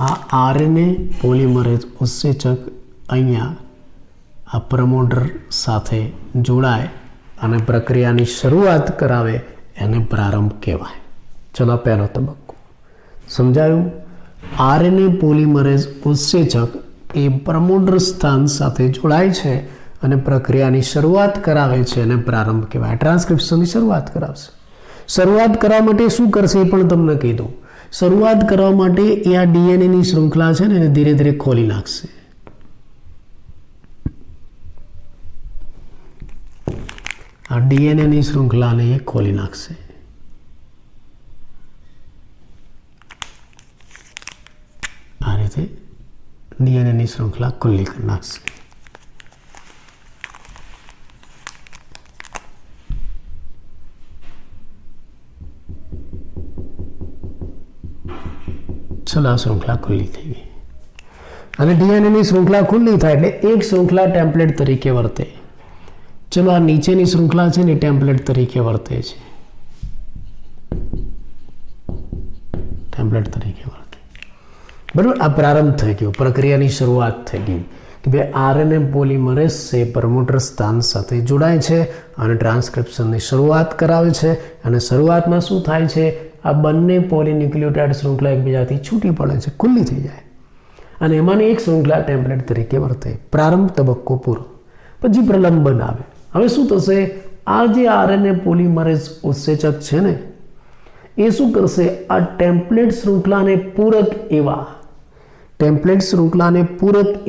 આ RNA પોલિમરેઝ ઉત્સેચક અહીંયા આ પ્રમોટર સાથે જોડાય અને પ્રક્રિયાની શરૂઆત કરાવે, એને પ્રારંભ કહેવાય. ચલો પહેલો તબક્કો સમજાયું. RNA પોલિમરેઝ ઉત્સેચક એ પ્રમોટર સ્થાન સાથે જોડાય છે અને પ્રક્રિયાની શરૂઆત કરાવે છે, એને પ્રારંભ કહેવાય. ટ્રાન્સક્રિપ્શનની શરૂઆત કરાવશે. શરૂઆત કરવા માટે શું કરશે એ પણ તમને કહી દઉં. શરૂઆત કરવા માટે એ આ DNAની શૃંખલા છે ને એને ધીરે ધીરે ખોલી નાખશે. આ DNAની શૃંખલાને એ ખોલી નાખશે. આ રીતે DNAની શૃંખલા ખુલ્લી કરી નાખશે. ચલો આ શૃંખલા ખુલ્લી થઈ ગઈ અને DNAની શૃંખલા ખુલ્લી થાય એટલે એક શૃંખલા ટેમ્પલેટ તરીકે વર્તે. ચલો આ નીચેની શૃંખલા છે ને ટેમ્પલેટ તરીકે વર્તે છે. ટેમ્પલેટ તરીકે વર્તે. બરાબર. આ પ્રારંભ થઈ ગયો, પ્રક્રિયાની શરૂઆત થઈ ગઈ કે ભાઈ RNA પોલિમરેઝ છે પ્રમોટર સ્થાન સાથે જોડાય છે અને ટ્રાન્સક્રિપ્શનની શરૂઆત કરાવે છે. અને શરૂઆતમાં શું થાય છે? આ બંને પોલીન્યુક્લિયોટાઇડ શૃંખલા એકબીજાથી છૂટી પડે છે, ખુલ્લી થઈ જાય અને એમાંની એક શૃંખલા ટેમ્પલેટ તરીકે વર્તે. પ્રારંભ તબક્કો પૂરો. પછી પ્રલંબન આવે. હવે શું થશે? આ જે RNA પોલિમરેઝ ઉત્સેચક છે ને એ શું કરશે? આ ટેમ્પલેટ શૃંખલાને પૂરક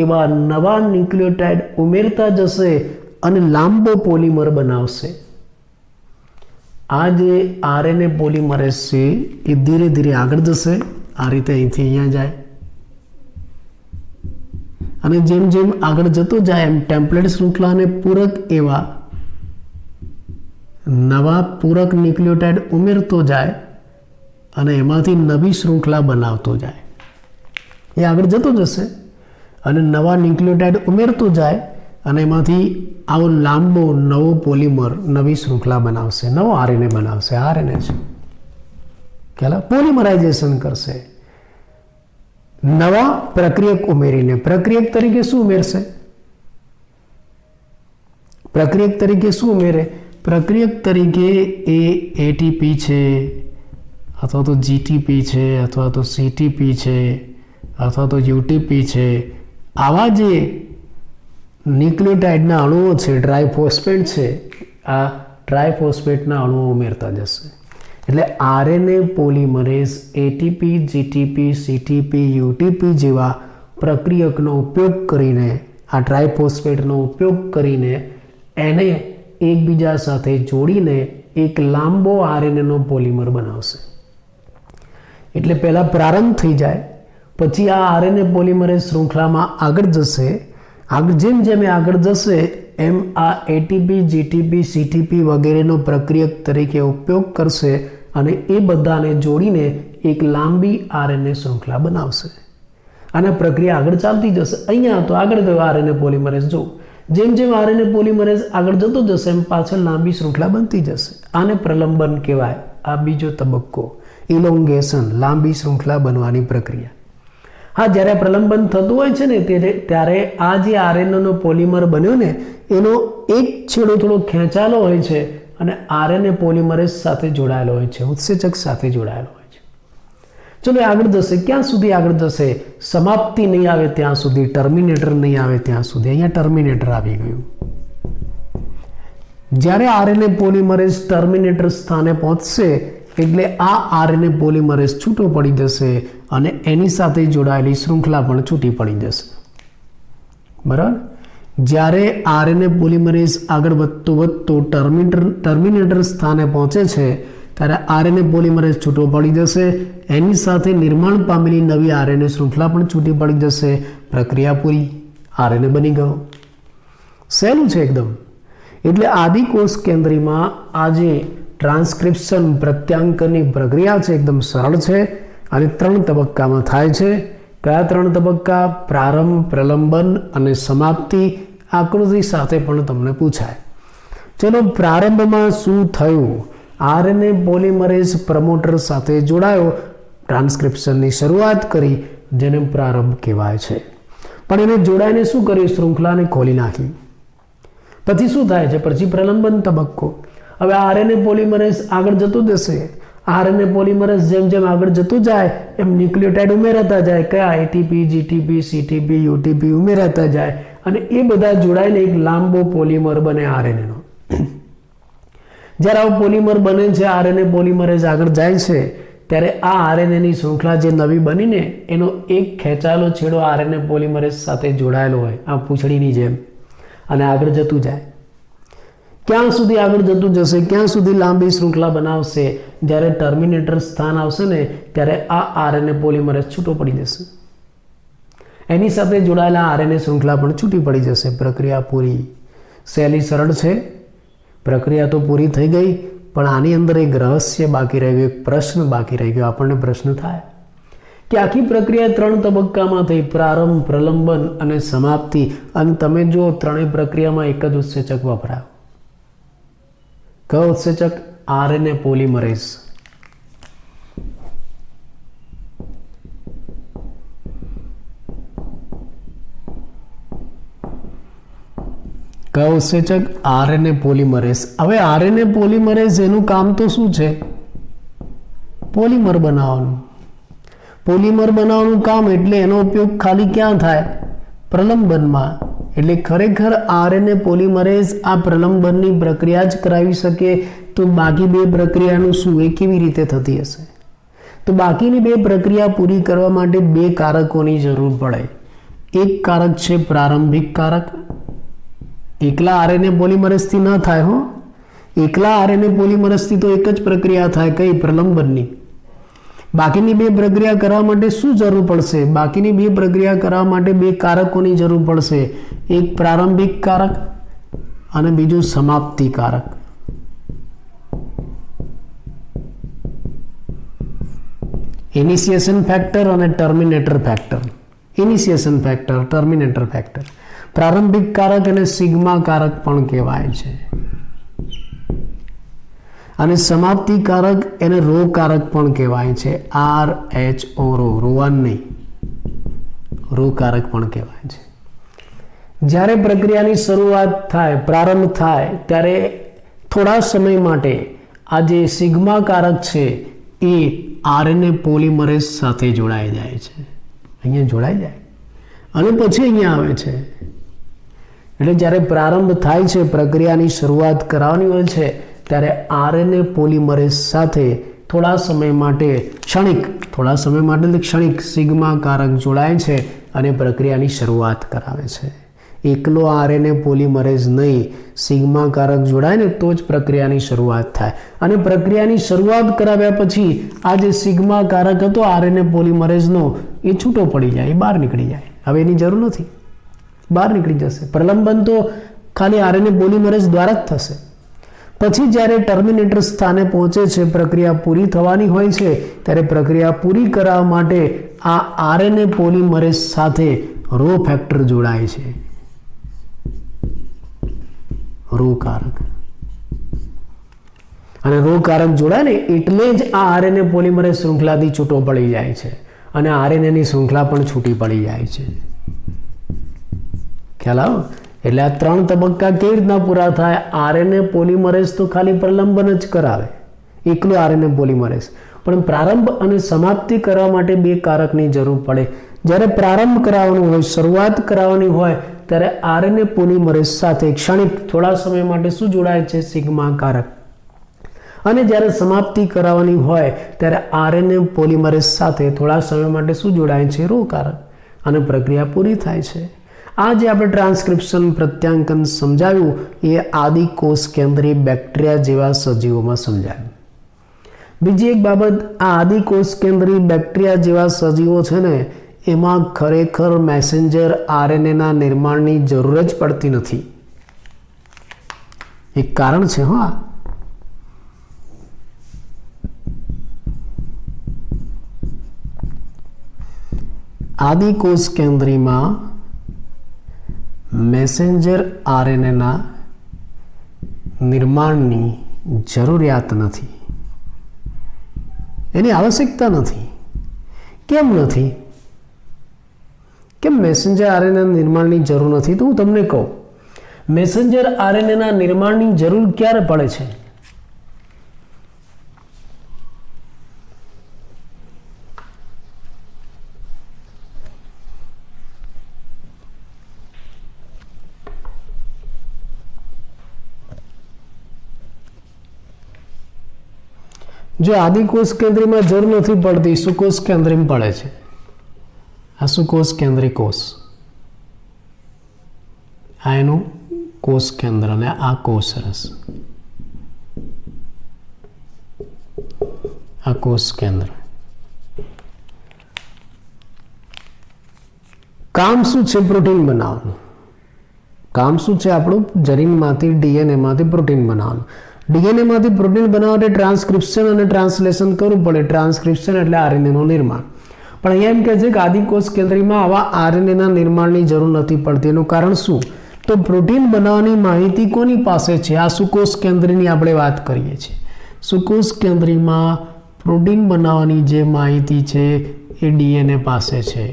એવા નવા ન્યુક્લિયોટાઇડ ઉમેરતા જશે અને લાંબો પોલિમર બનાવશે. આ જે RNA પોલિમરેઝ છે એ ધીરે ધીરે આગળ જશે. આ રીતે અહીંથી અહીંયા જાય અને જેમ જેમ આગળ જતો જાય એમ ટેમ્પલેટ શૃંખલાને પૂરક એવા નવા પૂરક ન્યુક્લિયોટાઇડ ઉમેરતો જાય અને એમાંથી નવી શૃંખલા બનાવતો જાય. એ આગળ જતો જશે અને નવા ન્યુક્લિયોટાઇડ ઉમેરતો જાય અને એમાંથી આવો લાંબો નવો પોલિમર નવી શૃંખલા બનાવશે, નવો RNA બનાવશે. RNA છે પહેલા પોલિમરાઇઝેશન કરશે. નવા પ્રક્રિયક ઉમેરીને પ્રક્રિયક તરીકે શું ઉમેરશે? પ્રક્રિયક તરીકે શું ઉમેરે? પ્રક્રિયક તરીકે એ ATP છે અથવા તો GTP છે અથવા તો CTP છે અથવા તો UTP છે. આવા જે ન્યુક્લિયોટાઇડના અણુઓ છે, ટ્રાયફોસ્ફેટ છે, આ ટ્રાયફોસ્ફેટના અણુઓ ઉમેરતા જશે. એટલે RNA polymerase ATP, GTP, CTP, UTP જેવા પ્રક્રિયકનો ઉપયોગ કરીને, આ ટ્રાયફોસ્ફેટનો ઉપયોગ કરીને એને એકબીજા સાથે જોડીને એક લાંબો RNAનો પોલિમર બનાવશે. એટલે પહેલાં પ્રારંભ થઈ જાય, પછી આ RNA પોલિમરેઝ શૃંખલામાં આગળ જશે જેમ જેમ આગળ જશે એમ આ એટીપી, જીટીપી, સીટીપી વગેરેનો પ્રક્રિયક તરીકે ઉપયોગ કરશે અને એ બધાને જોડીને એક લાંબી આરએનએ શૃંખલા બનાવશે. અને પ્રક્રિયા આગળ ચાલતી જશે. અહીંયા તો આગળ ગયો આરએનએ પોલિમરેઝ. જો જેમ જેમ આરએનએ પોલિમરેઝ આગળ જતો જશે એમ પાછળ લાંબી શૃંખલા બનતી જશે. આને પ્રલંબન કહેવાય. આ બીજો તબક્કો, ઇલોંગેશન, લાંબી શૃંખલા બનવાની પ્રક્રિયા. હા, જ્યારે પ્રલંબન થતું હોય છે ને ત્યારે આ જે આરએનએનો પોલિમર બન્યો ને એનો એક છેડો થોડો ખેંચાયેલો હોય છે અને આરએનએ પોલિમરેઝ સાથે જોડાયેલો હોય છે, ઉત્સેચક સાથે જોડાયેલો હોય છે. ચલો આગળ જશે. ક્યાં સુધી આગળ જશે? સમાપ્તિ નહીં આવે ત્યાં સુધી, ટર્મિનેટર નહીં આવે ત્યાં સુધી. અહીંયા ટર્મિનેટર આવી ગયું. જ્યારે આરએનએ પોલિમરેઝ ટર્મિનેટર સ્થાને પહોંચશે એટલે આ આરએનએ પોલિમરેઝ છૂટો પડી જશે અને એની સાથે જોડાયેલી શૃંખલા પણ છૂટી પડી જશે. બરાબર? જ્યારે આરએનએ પોલિમરેઝ આગળ વધતો ટર્મિનેટર સ્થાને પહોંચે છે ત્યારે આરએનએ પોલિમરેઝ છૂટો પડી જશે. એની સાથે નિર્માણ પામેલી નવી આરએનએ શૃંખલા પણ છૂટી પડી જશે. પ્રક્રિયા પૂરી, આરએનએ બની ગયો. સહેલું છે એકદમ. એટલે આદિકોષ કેન્દ્રીમાં આજે ટ્રાન્સક્રિપ્શન, પ્રત્યાંકનની પ્રક્રિયા છે, એકદમ સરળ છે અને 3 તબક્કામાં થાય છે. કયા 3 તબક્કા? પ્રારંભ, પ્રલંબન અને સમાપ્તિ. આકૃતિ સાથે પણ તમને પૂછાય. ચલો, પ્રારંભમાં શું થયું? આરએનએ પોલિમરેઝ પ્રમોટર સાથે જોડાયો, ટ્રાન્સક્રિપ્શનની શરૂઆત કરી, જેને પ્રારંભ કહેવાય છે. પણ એને જોડાઈને શું કર્યું? શૃંખલાને ખોલી નાખી. પછી શું થાય છે? પછી પ્રલંબન તબક્કો. હવે આરએનએ પોલિમરેઝ આગળ જતું જશે. આરએનએ પોલિમરેઝ જેમ જેમ આગળ જતું જાય એમ ન્યુક્લિયોટાઇડ ઉમેરાતા જાય. કયા? એટીપી, જીટીપી, સીટીપી, યુટીપી ઉમેરાતા જાય અને એ બધા જોડાઈને એક લાંબો પોલિમર બને આરએનએનો. જ્યારે આવો પોલિમર બને છે, આરએનએ પોલિમરેઝ આગળ જાય છે ત્યારે આ આરએનએની શૃંખલા જે નવી બનીને એનો એક ખેંચાયેલો છેડો આરએનએ પોલિમરેઝ સાથે જોડાયેલો હોય, આ પૂંછડીની જેમ, અને આગળ જતું જાય. ક્યાં સુધી આગળ જતું જશે? ક્યાં સુધી લાંબી શૃંખલા બનાવશે? જ્યારે ટર્મિનેટર સ્થાન આવશે ને ત્યારે આ આરએનએ પોલિમરેઝ છૂટો પડી જશે. એની સાથે જોડાયેલા આરએનએ શૃંખલા પણ છૂટી પડી જશે. પ્રક્રિયા પૂરી. સહેલી સરળ છે. પ્રક્રિયા તો પૂરી થઈ ગઈ, પણ આની અંદર એક રહસ્ય બાકી રહી ગયું, એક પ્રશ્ન બાકી રહી ગયો. આપણને પ્રશ્ન થાય કે આખી પ્રક્રિયા 3 તબક્કામાં થઈ, પ્રારંભ, પ્રલંબન અને સમાપ્તિ, અને તમે જો 3 પ્રક્રિયામાં એક જ ઉત્સેચક વપરાયો. કયો ઉત્સેચક? RNA polymerase. કયો ઉત્સેચક? RNA polymerase. હવે આરએનએ પોલિમરેઝ એનું કામ તો શું છે? પોલિમર બનાવવાનું. પોલિમર બનાવવાનું કામ, એટલે એનો ઉપયોગ ખાલી ક્યાં થાય? પ્રલંબનમાં. એટલે ખરેખર આરએનએ પોલિમરેઝ આ પ્રલંબનની પ્રક્રિયા જ કરાવી શકે તો બાકી 2 પ્રક્રિયાનું શું? એ કેવી રીતે થતી હશે? તો બાકીની 2 પ્રક્રિયા પૂરી કરવા માટે 2 કારકોની જરૂર પડે. એક કારક છે પ્રારંભિક કારક. એકલા આરએનએ પોલિમરેઝથી ન થાય હો. એકલા આરએનએ પોલિમરેઝથી તો એક જ પ્રક્રિયા થાય. કઈ? પ્રલંબનની. બાકીની 2 પ્રક્રિયા કરવા માટે શું જરૂર પડશે? બાકીની 2 પ્રક્રિયા કરવા માટે 2 કારકોની જરૂર પડશે. એક પ્રારંભિક કારક અને બીજું સમાપ્તિ કારક. ઇનિશિએશન ફેક્ટર અને terminator factor. Initiation factor, terminator factor. પ્રારંભિક કારક અને સિગ્મા કારક પણ કહેવાય છે. અને સમાપ્તિ કારક એને રો કારક પણ કહેવાય છે. RH O રો, રોવાન નહીં, રો કારક પણ કહેવાય છે. જ્યારે પ્રક્રિયાની શરૂઆત થાય, પ્રારંભ થાય, ત્યારે થોડા સમય માટે આ જે સિગ્મા કારક છે એ આરએનએ પોલિમરેઝ સાથે જોડાઈ જાય છે. અહીંયા જોડાઈ જાય અને પછી અહીંયા આવે છે. એટલે જ્યારે પ્રારંભ થાય છે, પ્રક્રિયાની શરૂઆત કરાવવાની હોય છે, ત્યારે આરએનએ પોલિમરેઝ સાથે થોડા સમય માટે ક્ષણિક સિગ્મા કારક જોડાય છે અને પ્રક્રિયાની શરૂઆત કરાવે છે. એકલો આરએનએ પોલિમરેઝ નહીં, સિગ્મા કારક જોડાય ને તો જ પ્રક્રિયાની શરૂઆત થાય. અને પ્રક્રિયાની શરૂઆત કરાવ્યા પછી આ જે સિગ્મા કારક હતો આરએનએ પોલિમરેઝનો, એ છૂટો પડી જાય, એ બહાર નીકળી જાય. હવે એની જરૂર નથી. બહાર નીકળી જશે. પ્રલંબન તો ખાલી આરએનએ પોલિમરેઝ દ્વારા જ થશે. પછી જ્યારે ટર્મિનેટર સ્થાને પહોંચે છે, પ્રક્રિયા પૂરી થવાની હોય છે, ત્યારે પ્રક્રિયા પૂરી કરવા માટે આ આરએનએ પોલિમરેઝ સાથે રો ફેક્ટર જોડાય છે, રો કારક. અને રો કારક જોડાય ને એટલે જ આ આરએનએ પોલિમરેઝ શૃંખલાથી છૂટો પડી જાય છે અને આરએનએની શૃંખલા પણ છૂટી પડી જાય છે. ખ્યાલ આવો? એટલે આ 3 તબક્કા કેવી રીતના પૂરા થાય? આરએનએ પોલિમરેઝ તો ખાલી પ્રલંબન જ કરાવે, એકલું આરએનએ પોલિમરેઝ, પણ પ્રારંભ અને સમાપ્તિ કરવા માટે 2 કારકની જરૂર પડે. જ્યારે પ્રારંભ કરાવવાનું હોય, શરૂઆત કરાવવાની હોય, ત્યારે આરએનએ પોલિમરેઝ સાથે ક્ષણિક થોડા સમય માટે શું જોડાય છે? સિગ્મા કારક. અને જ્યારે સમાપ્તિ કરાવવાની હોય ત્યારે આરએનએ પોલિમરેઝ સાથે થોડા સમય માટે શું જોડાય છે? રો કારક. અને પ્રક્રિયા પૂરી થાય છે. આ જે આપણે ટ્રાન્સક્રિપ્શન પ્રત્યાંકન સમજાવ્યું એ આદિ કોષ કેન્દ્રી બેક્ટેરિયા જેવા સજીવોમાં સમજાવ્યું. બીજી એક બાબત, આ આદિ કોષ કેન્દ્રી બેક્ટેરિયા જેવા સજીવો છે ને, એમાં ખરેખર મેસેન્જર આરએનએના નિર્માણની જરૂર જ પડતી નથી. એક કારણ છે. હા, આદિ કોષ કેન્દ્રીમાં મેસેન્જર આરએનએના નિર્માણની જરૂરિયાત નથી, એની આવશ્યકતા નથી. કેમ નથી? કેમ મેસેન્જર આરએનએ નિર્માણની જરૂર નથી? તો હું તમને કહું, મેસેન્જર આરએનએના નિર્માણની જરૂર ક્યારે પડે છે? જો આદિકોષ કેન્દ્રીમાં જરૂર નથી પડતી, સુકોષ કેન્દ્રીમાં પડે છે. આ સુકોષ કેન્દ્રી કોષ, આ એનું કોષ કેન્દ્ર અને આ કોષરસ, આ કોષ કેન્દ્ર. કામ શું છે? પ્રોટીન બનાવવાનું. કામ શું છે આપણું? જનીનમાંથી, ડીએનએમાંથી પ્રોટીન બનાવવાનું. ડીએનએમાંથી પ્રોટીન બનાવવા માટે ટ્રાન્સક્રિપ્શન અને ટ્રાન્સલેશન કરવું પડે. ટ્રાન્સક્રિપ્શન એટલે આરએનએનું નિર્માણ. પણ અહીંયા એમ કહે છે કે આદિકોષ કેન્દ્રીમાં આવા આરએનએના નિર્માણની જરૂર નથી પડતી. એનું કારણ શું? તો પ્રોટીન બનાવવાની માહિતી કોની પાસે છે? આ સુકોષ કેન્દ્રની આપણે વાત કરીએ છીએ. સુકોષ કેન્દ્રીમાં પ્રોટીન બનાવવાની જે માહિતી છે એ ડીએનએ પાસે છે.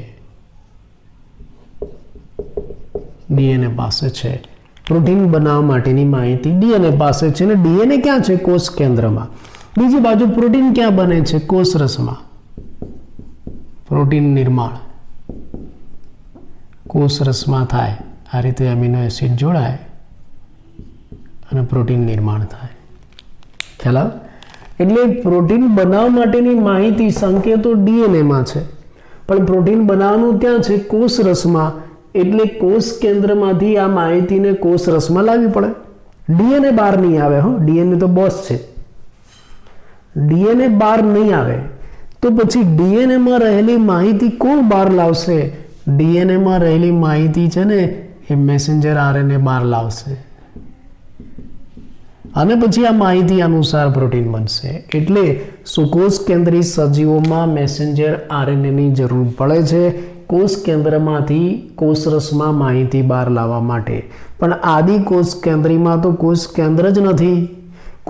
ડીએનએ પાસે છે. પ્રોટીન બનાવવા માટેની માહિતી ડીએનએ પાસે છે. અને ડીએનએ ક્યાં છે? કોષ કેન્દ્રમાં. બીજી બાજુ પ્રોટીન ક્યાં બને છે? કોષરસમાં. પ્રોટીન નિર્માણ કોષરસમાં થાય. આ રીતે એમિનો એસિડ જોડાય અને પ્રોટીન નિર્માણ થાય. ખ્યાલ આવે? એટલે પ્રોટીન બનાવવા માટેની માહિતી, સંકેતો ડીએનએમાં છે, પણ પ્રોટીન બનાવવાનું ક્યાં છે? કોષરસમાં. એટલે કોષ કેન્દ્રમાંથી આ માહિતીને કોષરસમાં લાવવી પડે. ડીએનએ બહાર નહીં આવે. હો, ડીએનએ તો બોસ છે. ડીએનએ બહાર નહીં આવે તો પછી ડીએનએમાં રહેલી માહિતી કોણ બહાર લાવશે? ડીએનએમાં રહેલી માહિતી છે ને એ મેસેન્જર આરએનએ બહાર લાવશે અને પછી આ માહિતી અનુસાર પ્રોટીન બનશે. એટલે સુકોષ કેન્દ્રી સજીવોમાં મેસેન્જર આરએનએની જરૂર પડે છે કોષ કેન્દ્રમાંથી કોષરસમાં માહિતી બહાર લાવવા માટે. પણ આદિ કોષ કેન્દ્રીમાં તો કોષ કેન્દ્ર જ નથી.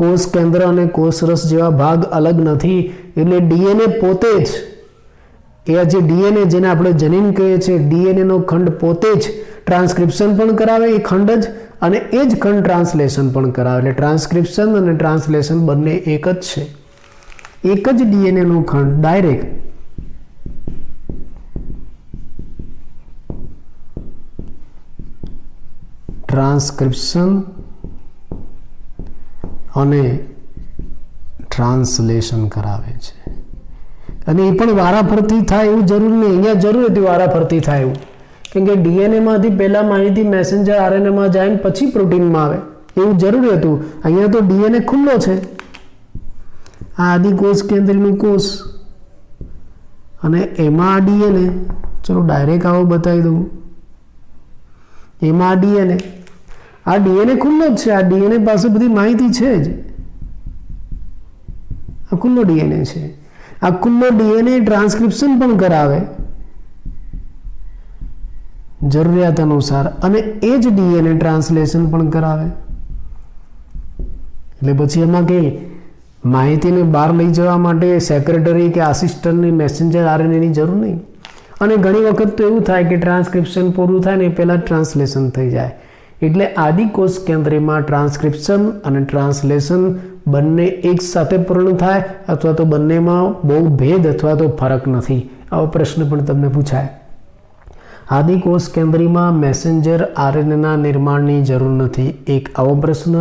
કોષ કેન્દ્ર અને કોષરસ જેવા ભાગ અલગ નથી. એટલે ડીએનએ પોતે જ, એ જે ડીએનએ જેને આપણે જનીન કહીએ છીએ, ડીએનએનો ખંડ પોતે જ ટ્રાન્સક્રિપ્શન પણ કરાવે, એ ખંડ જ, અને એ જ ખંડ ટ્રાન્સલેશન પણ કરાવે. એટલે ટ્રાન્સક્રિપ્શન અને ટ્રાન્સલેશન બંને એક જ છે. એક જ ડીએનએનો ખંડ ડાયરેક્ટ ટ્રાન્સક્રિપ્શન અને ટ્રાન્સલેશન કરાવે છે. અને એ પણ વારાફરતી થાય એવું જરૂર નહીં. અહીંયા જરૂર હતી વારાફરતી થાય એવું, કેમ કે ડીએનએમાંથી પહેલા માહિતી મેસેન્જર આરએનએમાં જાય ને પછી પ્રોટીનમાં આવે એવું જરૂરી હતું. અહીંયા તો ડીએનએ ખુલ્લો છે. આ આદિ કોષ કેન્દ્રનું કોષ અને એમાં આ ડીએનએ. ચલો ડાયરેક્ટ આવો બતાવી દઉં. એમાં આ ડીએનએ ખુલ્લો જ છે. આ ડીએનએ પાસે બધી માહિતી છે જ. આ ખુલ્લો ડીએનએ છે. આ ખુલ્લો ડીએનએ ટ્રાન્સક્રિપ્શન પણ કરાવે જરૂરિયાત અનુસાર, અને એ જ ડીએનએ ટ્રાન્સલેશન પણ કરાવે. એટલે પછી એમાં કે માહિતીને બહાર લઈ જવા માટે સેક્રેટરી કે આસિસ્ટન્ટની મેસેન્જર આરએનએની જરૂર નહીં. અને ઘણી વખત તો એવું થાય કે ટ્રાન્સક્રિપ્શન પૂરું થાય ને પહેલાં ટ્રાન્સલેશન થઈ જાય. એટલે આદિકોષ કેન્દ્રમાં ટ્રાન્સક્રિપ્શન અને ટ્રાન્સલેશન બંને એક સાથે પૂર્ણ થાય, અથવા તો બંનેમાં બહુ ભેદ અથવા તો ફરક નથી. આવો પ્રશ્ન પણ તમને પૂછાય. આદિકોષ કેન્દ્રમાં મેસેન્જર આરએનએના નિર્માણની જરૂર નથી. એક આવો પ્રશ્ન.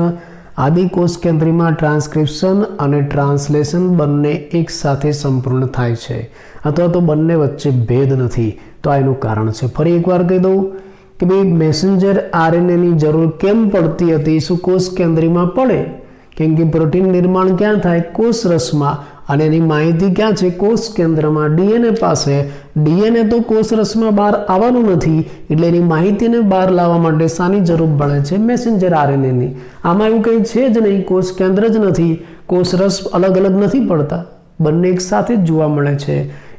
આદિકોષ કેન્દ્રમાં ટ્રાન્સક્રિપ્શન અને ટ્રાન્સલેશન બંને એક સાથે સંપૂર્ણ થાય છે, અથવા તો બંને વચ્ચે ભેદ નથી. તો આ એનું કારણ છે. ફરી એકવાર કહી દઉં કે ભાઈ મેસેન્જર આરએનએની જરૂર કેમ પડતી હતી? શું કોષ કેન્દ્રમાં પડે? કેમ કે પ્રોટીન નિર્માણ ક્યાં થાય? કોષ રસમાં. અને એની માહિતી ક્યાં છે? કોષ કેન્દ્રમાં, ડીએનએ પાસે. ડીએનએ તો કોષ રસમાં બહાર આવવાનું નથી, એટલે એની માહિતીને બહાર લાવવા માટે શાની જરૂર પડે છે? મેસેન્જર આરએનએની. આમાં એવું કંઈ છે જ નહીં. કોષ કેન્દ્ર જ નથી, કોષ રસ અલગ અલગ નથી પડતા, બંને એક સાથે જ જોવા મળે છે.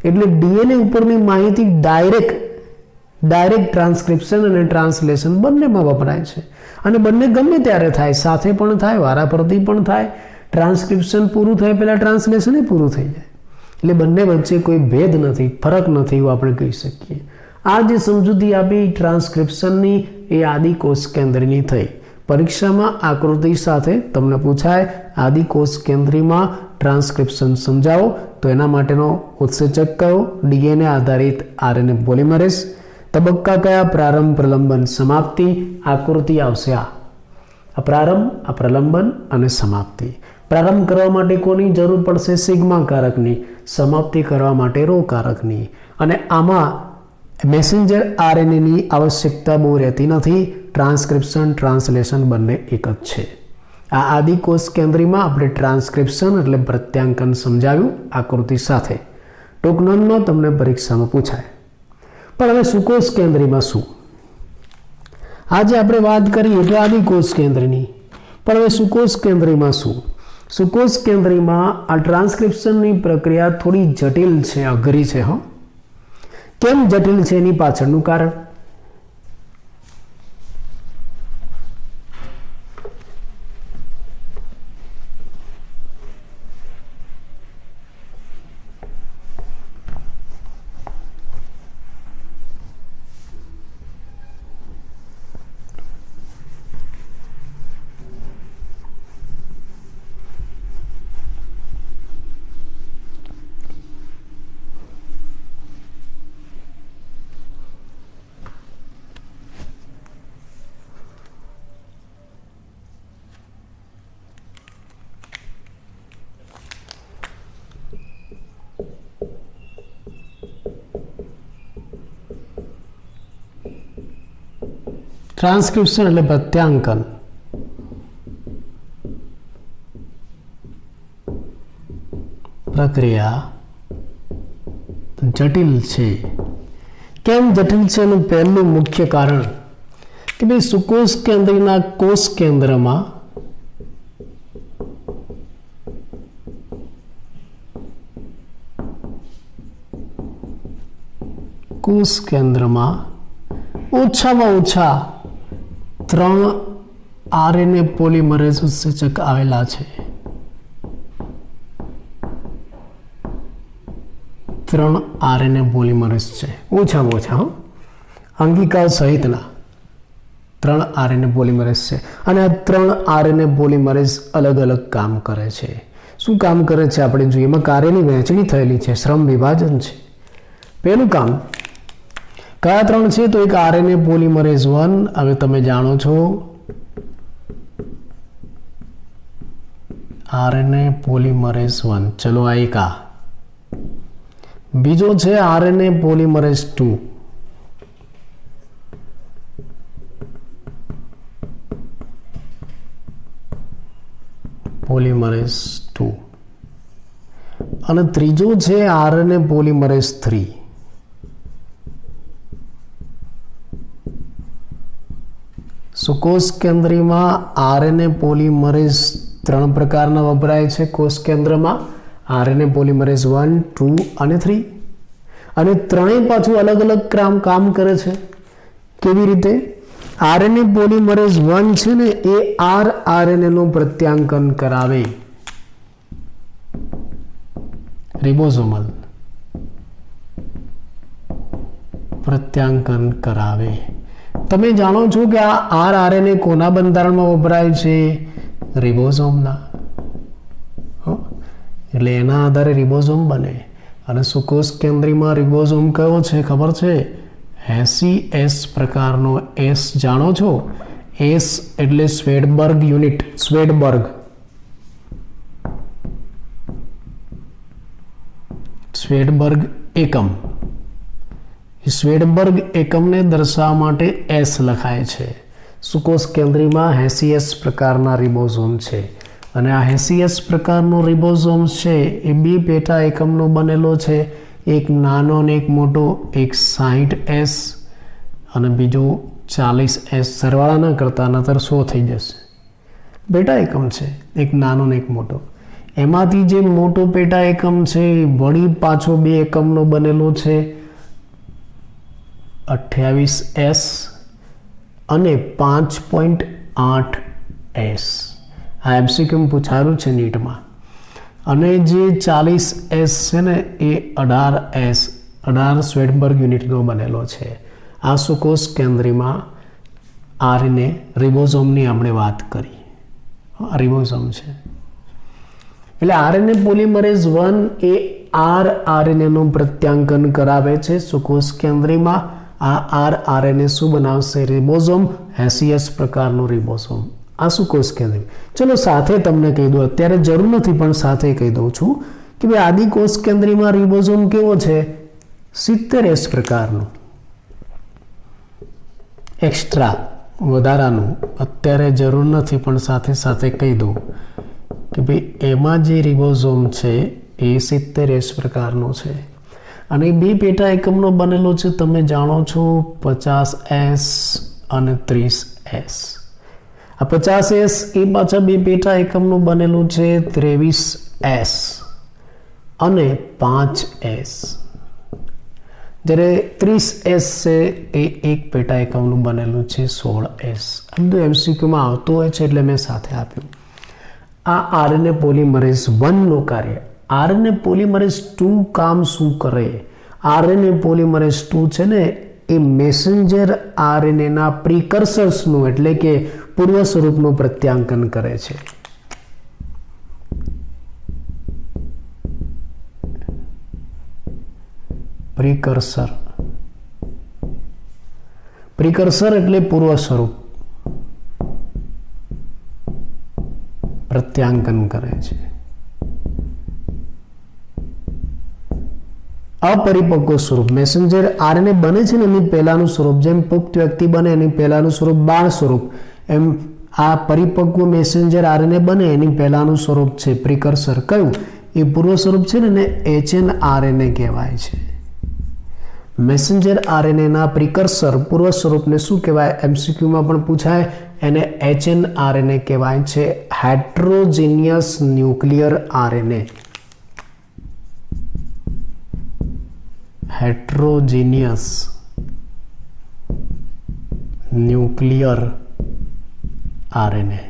એટલે ડીએનએ ઉપરની માહિતી ડાયરેક્ટ ટ્રાન્સક્રિપ્શન અને ટ્રાન્સલેશન બંનેમાં વપરાય છે. અને બંને ગમે ત્યારે થાય, સાથે પણ થાય, વારાફરતી પણ થાય. ટ્રાન્સક્રિપ્શન પૂરું થાય પહેલાં ટ્રાન્સલેશન પૂરું થઈ જાય. એટલે બંને વચ્ચે કોઈ ભેદ નથી, ફરક નથી, એવું આપણે કહી શકીએ. આ જે સમજૂતી આપી ટ્રાન્સક્રિપ્શનની એ આદિકોષ કેન્દ્રની થઈ. પરીક્ષામાં આકૃતિ સાથે તમને પૂછાય આદિકોષ કેન્દ્રીમાં ટ્રાન્સક્રિપ્શન સમજાવો, તો એના માટેનો ઉત્સેચક કયો? ડીએનએ આધારિત આરએનએ પોલિમરેઝ. તબક્કા કયા? પ્રારંભ, પ્રલંબન, સમાપ્તિ. આકૃતિ આવશે આ પ્રારંભ, આ પ્રલંબન અને સમાપ્તિ. પ્રારંભ કરવા માટે કોની જરૂર પડશે? સિગ્મા કારકની. સમાપ્તિ કરવા માટે રો કારકની. અને આમાં મેસેન્જર આરએનએની આવશ્યકતા બહુ રહેતી નથી. ટ્રાન્સક્રિપ્શન, ટ્રાન્સલેશન બંને એક જ છે. આ આદિકોષ કેન્દ્રીમાં આપણે ટ્રાન્સક્રિપ્શન એટલે પ્રત્યાંકન સમજાવ્યું આકૃતિ સાથે. ટૂંક નોંધમાં તમને પરીક્ષામાં પૂછાય. પણ હવે સુકોષ કેન્દ્રીમાં શું? આજે આપણે વાત કરી એટલે આદિકોષ કેન્દ્રની, પણ હવે સુકોષ કેન્દ્રીમાં શું? સુકોષ કેન્દ્રીમાં આ ટ્રાન્સક્રિપ્શનની પ્રક્રિયા થોડી જટિલ છે, અઘરી છે. કેમ જટિલ છે? એની પાછળનું કારણ. ટ્રાન્સક્રિપ્શન એટલે પ્રત્યાંકન. પ્રક્રિયા જટિલ છે. કેમ જટિલ છે? એનું પહેલું મુખ્ય કારણ કે ભાઈ સુકોષ કેન્દ્રના કોષ કેન્દ્રમાં ઓછામાં ઓછા 3 આરએનએ પોલિમરેઝ ઉત્સેચક આવેલા છે. 3 આરએનએ પોલિમરેઝ છે ઓછામાં ઓછા, અંગિકાઓ સહિતના 3 આરએનએ પોલિમરેઝ છે. અને આ 3 આરએનએ પોલિમરેઝ અલગ અલગ કામ કરે છે. શું કામ કરે છે આપણે જોઈએ. એમાં કાર્યની વહેંચણી થયેલી છે, શ્રમ વિભાજન છે. પહેલું કામ કયા 3 છે? તો એક આરએનએ પોલિમરેઝ 1, હવે તમે જાણો છો આરએનએ પોલિમરેઝ 1. ચલો આ એક. બીજો છે આરએનએ પોલિમરેઝ 2. પોલિમરેઝ 2. અને ત્રીજો છે આરએનએ પોલિમરેઝ 3. કોષ કેન્દ્રીમાં આરએનએ પોલિમરેઝ 3 પ્રકારના વપરાય છે. કોષ કેન્દ્રમાં આરએનએ પોલિમરેઝ 1, 2 અને 3, અને ત્રણેય પાછું અલગ અલગ કામ કરે છે. કેવી રીતે? આરએનએ પોલિમરેઝ 1 છે ને એ આરએનએ નું પ્રત્યાંકન કરાવે, રિબોઝોમલ પ્રત્યાંકન કરાવે. તમે જાણો છો કે આ આરએનએ કોના બંધારણમાં વપરાય છે? રિબોઝોમના. એટલે એના આધારે રિબોઝોમ બને. અને સુકોષ કેન્દ્રીમાં રિબોઝોમ કયો છે ખબર છે? HCS પ્રકારનો. એસ જાણો છો? એસ એટલે સ્વેડબર્ગ યુનિટ, સ્વેડબર્ગ એકમ. સ્વેડબર્ગ એકમને દર્શાવવા માટે એસ લખાય છે. સુકોષ કેન્દ્રીમાં HCS પ્રકારના રિબોઝોમ છે, અને આ HCS પ્રકારનો રિબોઝોમ છે એ 2 પેટા એકમનો બનેલો છે. એક નાનો અને એક મોટો. એક 60S અને બીજો 40S. સરવાળા ન કરતા, નતર 100 થઈ જશે. પેટા એકમ છે, એક નાનો અને એક મોટો. એમાંથી જે મોટો પેટા એકમ છે વળી પાછો 2 એકમનો બનેલો છે, 28S અને 5.8S. આ MCQ પૂછાયું છે નીટમાં. અને જે 40S છે ને એ 18S, 18 સ્વેડબર્ગ યુનિટનો બનેલો છે. આ સુકોષ કેન્દ્રીમાં આરએનએ રિબોઝોમની આપણે વાત કરી. રિબોઝોમ છે. એટલે આરએનએ પોલિમરેઝ 1 એ આરએનએ નું પ્રત્યાંકન કરાવે છે સુકોષ કેન્દ્રીમાં. આ આરએનએ શું બનાવશે? રિબોઝોમ, HCS પ્રકારનું રિબોઝોમ. આ સુકોષ કેન્દ્રી. ચલો સાથે તમને કહી દઉં, અત્યારે જરૂર નથી પણ સાથે કહી દઉં છું કે ભાઈ આદિકોષ કેન્દ્રીમાં રિબોઝોમ કેવો છે? 70S પ્રકારનું. એક્સ્ટ્રા, વધારાનું. અત્યારે જરૂર નથી પણ સાથે સાથે કહી દઉં કે ભાઈ એમાં જે રિબોઝોમ છે એ 70S પ્રકારનો છે, અને 2 પેટા એકમનો બનેલો છે. તમે જાણો છો 50S અને 30S. આ 50S એ પાછા 2 પેટા એકમનું બનેલું છે, 23S અને 5S. જ્યારે 30S છે એ 1 પેટા એકમનું બનેલું છે, 16S. આ બધું MCQમાં આવતું હોય છે એટલે મેં સાથે આપ્યું. આ આરએનએ પોલિમરેઝ 1 નું કાર્ય. આરએનએ પોલિમરેઝ 2 કામ શું કરે? આરએનએ પોલિમરેઝ 2 છે ને એ મેસેન્જર આરએનએના પ્રિકર્સર્સનું એટલે કે પૂર્વ સ્વરૂપનું પ્રત્યાંકન કરે છે. પ્રિકર્સર એટલે પૂર્વ સ્વરૂપ પ્રત્યાંકન કરે છે. अपरिपक्व स्वरूप मैसेंजर आरएनए बने છે ને એની પહેલાનું સ્વરૂપ, જેમ પુખ્ત વ્યક્તિ બને એની પહેલાનું સ્વરૂપ બાળ સ્વરૂપ, એમ આ પરિપક્વ મેસેન્જર આરએનએ બને એની પહેલાનું સ્વરૂપ છે પ્રિકર્સર. કયું? એ પૂર્વ સ્વરૂપ છે ને hnRNA કહેવાય છે. મેસેન્જર આરએનએ ના પ્રિકર્સર પૂર્વ સ્વરૂપને શું કહેવાય? MCQમાં પણ પૂછાય. એને hnRNA કહેવાય છે, heterogeneous nuclear RNA. Heterogeneous nuclear RNA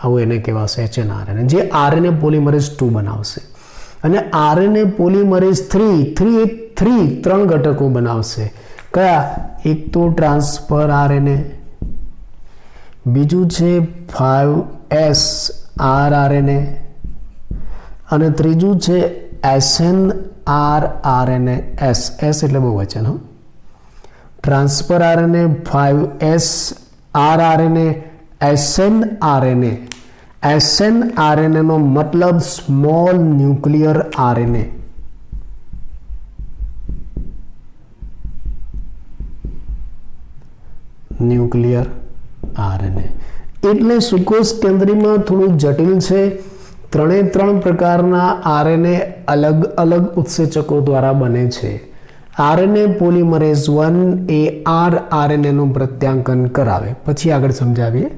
આવું એને કહેવાશે hnRNA, જે આરએનએ પોલિમરેઝ 2 બનાવશે. અને આરએનએ પોલિમરેઝ 3 ઘટકો બનાવશે. કયા? એક તો ટ્રાન્સફર આરએનએ, બીજું છે 5S rRNA અને ત્રીજું છે SNRRNA. S એટલે બહુવચન. Transfer RNA, 5S rRNA, SNRNA. SNRNA નો મતલબ small nuclear RNA. Nuclear RNA એટલે સુકોષ કેન્દ્રીમાં થોડું જટિલ છે. 3 પ્રકારના આરએનએ અલગ અલગ ઉત્સેચકો દ્વારા બને છે. આરએનએ પોલિમરેઝ 1 એ આરએનએનું પ્રત્યાંકન કરાવે. પછી આગળ સમજાવીએ.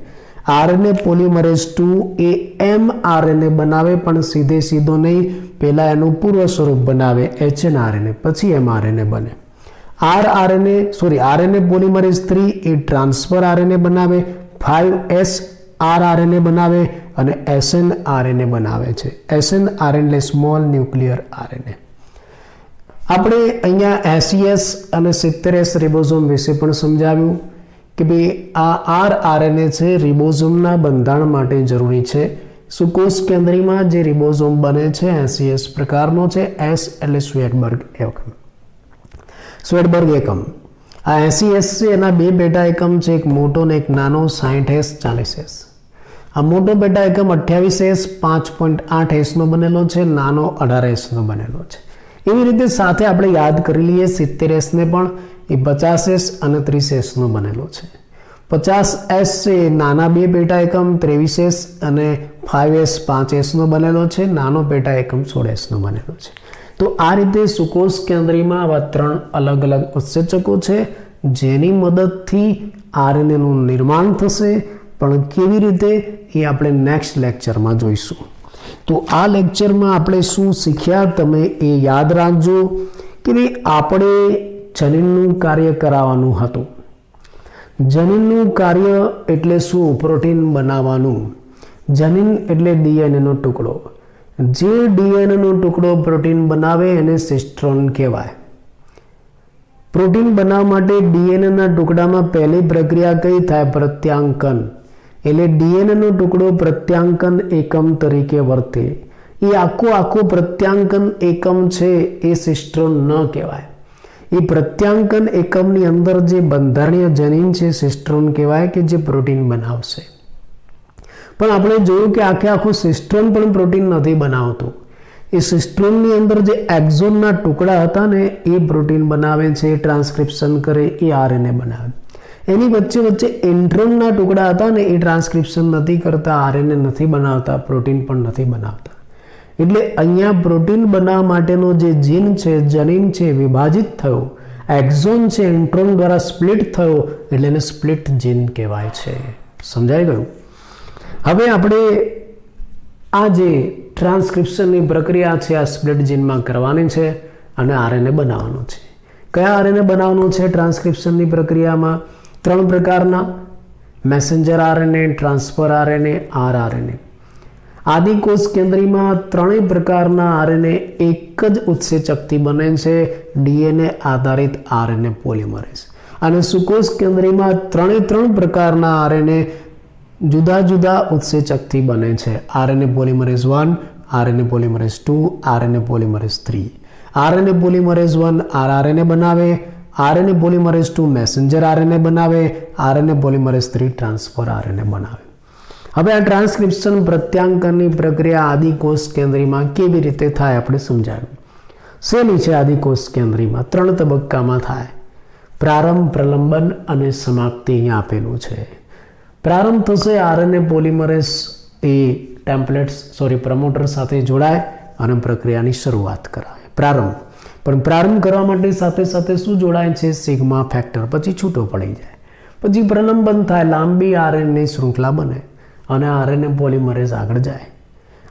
આરએનએ પોલિમરેઝ 2 એ mRNA બનાવે, પણ સીધો નહીં, પહેલા એનું પૂર્વ સ્વરૂપ બનાવે hnRNA, પછી mRNA બને. આરએનએ પોલિમરેઝ 3 એ ટ્રાન્સફર આરએનએ બનાવે, 5S rRNA બનાવે અને snRNA બનાવે છે. snRNA એટલે સ્મોલ ન્યુક્લિયર આરએનએ. આપણે અહીંયા SES અને 70S રિબોઝોમ વિશે પણ સમજાવ્યું કે ભાઈ આ rRNA છે રિબોઝોમના બંધારણ માટે જરૂરી છે. સુકોષ કેન્દ્રીમાં જે રિબોઝોમ બને છે SES પ્રકારનો છે. S એટલે સ્વેડબર્ગ એકમ. આ SES છે એના બે પેટા એકમ છે, એક મોટો ને એક નાનો, 60S 40S. આ મોટો પેટા એકમ 28S 5.8S નો બનેલો છે, નાનો 18S નો બનેલો છે. એવી રીતે સાથે આપણે યાદ કરી લઈએ 70S ને પણ, એ 50S અને 30S નો બનેલો છે. 50S છે નાના બે પેટા એકમ 23S અને 5S 5S નો બનેલો છે, નાનો પેટા એકમ 16S નો બનેલો છે. તો આ રીતે સુકોષ કેન્દ્રીમાં આવા 3 અલગ અલગ ઉત્સેચકો છે જેની મદદથી આરએનએ નું નિર્માણ થશે. પણ કેવી રીતે એ આપણે નેક્સ્ટ લેક્ચરમાં જોઈશું. તો આ લેક્ચરમાં આપણે શું શીખ્યા તમે એ યાદ રાખજો કે આપણે જનીનનું કાર્ય કરાવવાનું હતું. જનીનનું કાર્ય એટલે શું? પ્રોટીન બનાવવાનું. જનીન એટલે ડીએનએનો ટુકડો. જે ડીએનએનો ટુકડો પ્રોટીન બનાવે એને સિસ્ટ્રોન કહેવાય. પ્રોટીન બનાવવા માટે ડીએનએના ટુકડામાં પહેલી પ્રક્રિયા કઈ થાય? પ્રત્યાંકન. એટલે ડીએનએનો ટુકડો પ્રત્યાંકન એકમ તરીકે વર્તે. એ આખો પ્રત્યાંકન એકમ છે એ સિસ્ટ્રોન ન કહેવાય. એ પ્રત્યાંકન એકમની અંદર જે બંધારણીય જનીન છે સિસ્ટ્રોન કહેવાય કે જે પ્રોટીન બનાવશે. પણ આપણે જોયું કે આખું સિસ્ટ્રોન પણ પ્રોટીન નથી બનાવતું. એ સિસ્ટ્રોનની અંદર જે એક્ઝોનના ટુકડા હતા ને એ પ્રોટીન બનાવે છે, ટ્રાન્સક્રિપ્શન કરે, એ આરએનએ બનાવે. એની વચ્ચે ઇન્ટ્રોનના ટુકડા હતા ને એ ટ્રાન્સક્રિપ્શન નથી કરતા, આરએનએ નથી બનાવતા, પ્રોટીન પણ નથી બનાવતા. એટલે અહીંયા પ્રોટીન બનાવવા માટેનો જે જીન છે, જનીન છે, વિભાજિત થયો, એક્ઝોન છે ઇન્ટ્રોન દ્વારા સ્પ્લિટ થયો, એટલે એને સ્પ્લિટ જીન કહેવાય છે. સમજાઈ ગયું? હવે આપણે આ જે ટ્રાન્સક્રિપ્શનની પ્રક્રિયા છે આ સ્પ્લિટ જીનમાં કરવાની છે અને આરએનએ બનાવવાનો છે. કયા આરએનએ બનાવવાનો છે ટ્રાન્સક્રિપ્શનની પ્રક્રિયામાં? 3 પ્રકારના: મેસેન્જર આરએનએ, ટ્રાન્સફર આરએનએ, આરઆરએનએ. આદિકોષ કેન્દ્રીમાં 3 પ્રકારના આરએનએ એક જ ઉત્સેચકથી બને છે, ડીએનએ આધારિત આરએનએ પોલિમરેઝ. અને સુકોષ કેન્દ્રીમાં 3 પ્રકારના આરએનએ જુદા જુદા ઉત્સેચકથી બને છે, RNA polymerase 1, RNA polymerase 2, RNA polymerase 3. RNA polymerase 1 આરઆરએનએ બનાવે, આરએનએ પોલિમરેઝ 2 મેસેન્જર આરએનએ બનાવે, આરએનએ પોલિમરેઝ 3 ટ્રાન્સફર આરએનએ બનાવે. હવે આ ટ્રાન્સક્રિપ્શન પ્રત્યાંકનની પ્રક્રિયા આદિકોષ કેન્દ્રીમાં કેવી રીતે થાય આપણે સમજાવ્યું. શેની છે આદિકોષ કેન્દ્રીમાં? 3 તબક્કામાં થાય. પ્રારંભ, પ્રલંબન અને સમાપ્તિ અહીંયા આપેલું છે. પ્રારંભ થશે, આરએનએ પોલિમરેઝ એ પ્રમોટર સાથે જોડાય અને પ્રક્રિયાની શરૂઆત કરાવે. પ્રારંભ. પણ પ્રારંભ કરવા માટે સાથે સાથે શું જોડાય છે? Sigma factor. પછી છૂટો પડી જાય. પછી પ્રલંબન થાય, લાંબી આરએનએ શૃંખલા બને અને આરએનએ પોલિમરેઝ આગળ જાય.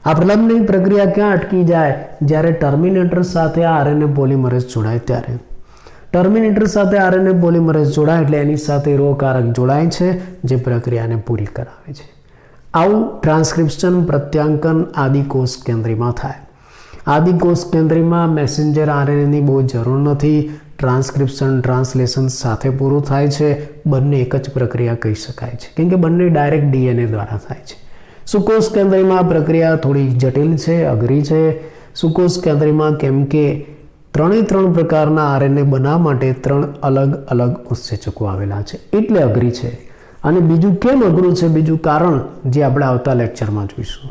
આ પ્રલંબની પ્રક્રિયા ક્યાં અટકી જાય? જ્યારે ટર્મિનેટર સાથે આરએનએ પોલિમરેઝ જોડાય ત્યારે. ટર્મિનેટર સાથે આરએનએ પોલિમરેઝ જોડાય એટલે એની સાથે રોકારક જોડાય છે જે પ્રક્રિયાને પૂરી કરાવે છે. આવું ટ્રાન્સક્રિપ્શન પ્રત્યાંકન આદિકોષ કેન્દ્રીમાં થાય. આદિકોષ કેન્દ્રીમાં મેસેન્જર આરએનએની બહુ જરૂર નથી. ટ્રાન્સક્રિપ્શન ટ્રાન્સલેશન સાથે પૂરું થાય છે. બંને એક જ પ્રક્રિયા કહી શકાય છે કેમ કે બંને ડાયરેક્ટ ડીએનએ દ્વારા થાય છે. સુકોષ કેન્દ્રીમાં પ્રક્રિયા થોડી જટિલ છે, અઘરી છે. સુકોષ કેન્દ્રીમાં કેમ કે 3 પ્રકારના આરએનએ બનાવવા માટે 3 અલગ અલગ ઉત્સેચકો આવેલા છે એટલે અઘરી છે. અને બીજું કેમ અઘરું છે, બીજું કારણ જે આપણે આવતા લેક્ચરમાં જોઈશું.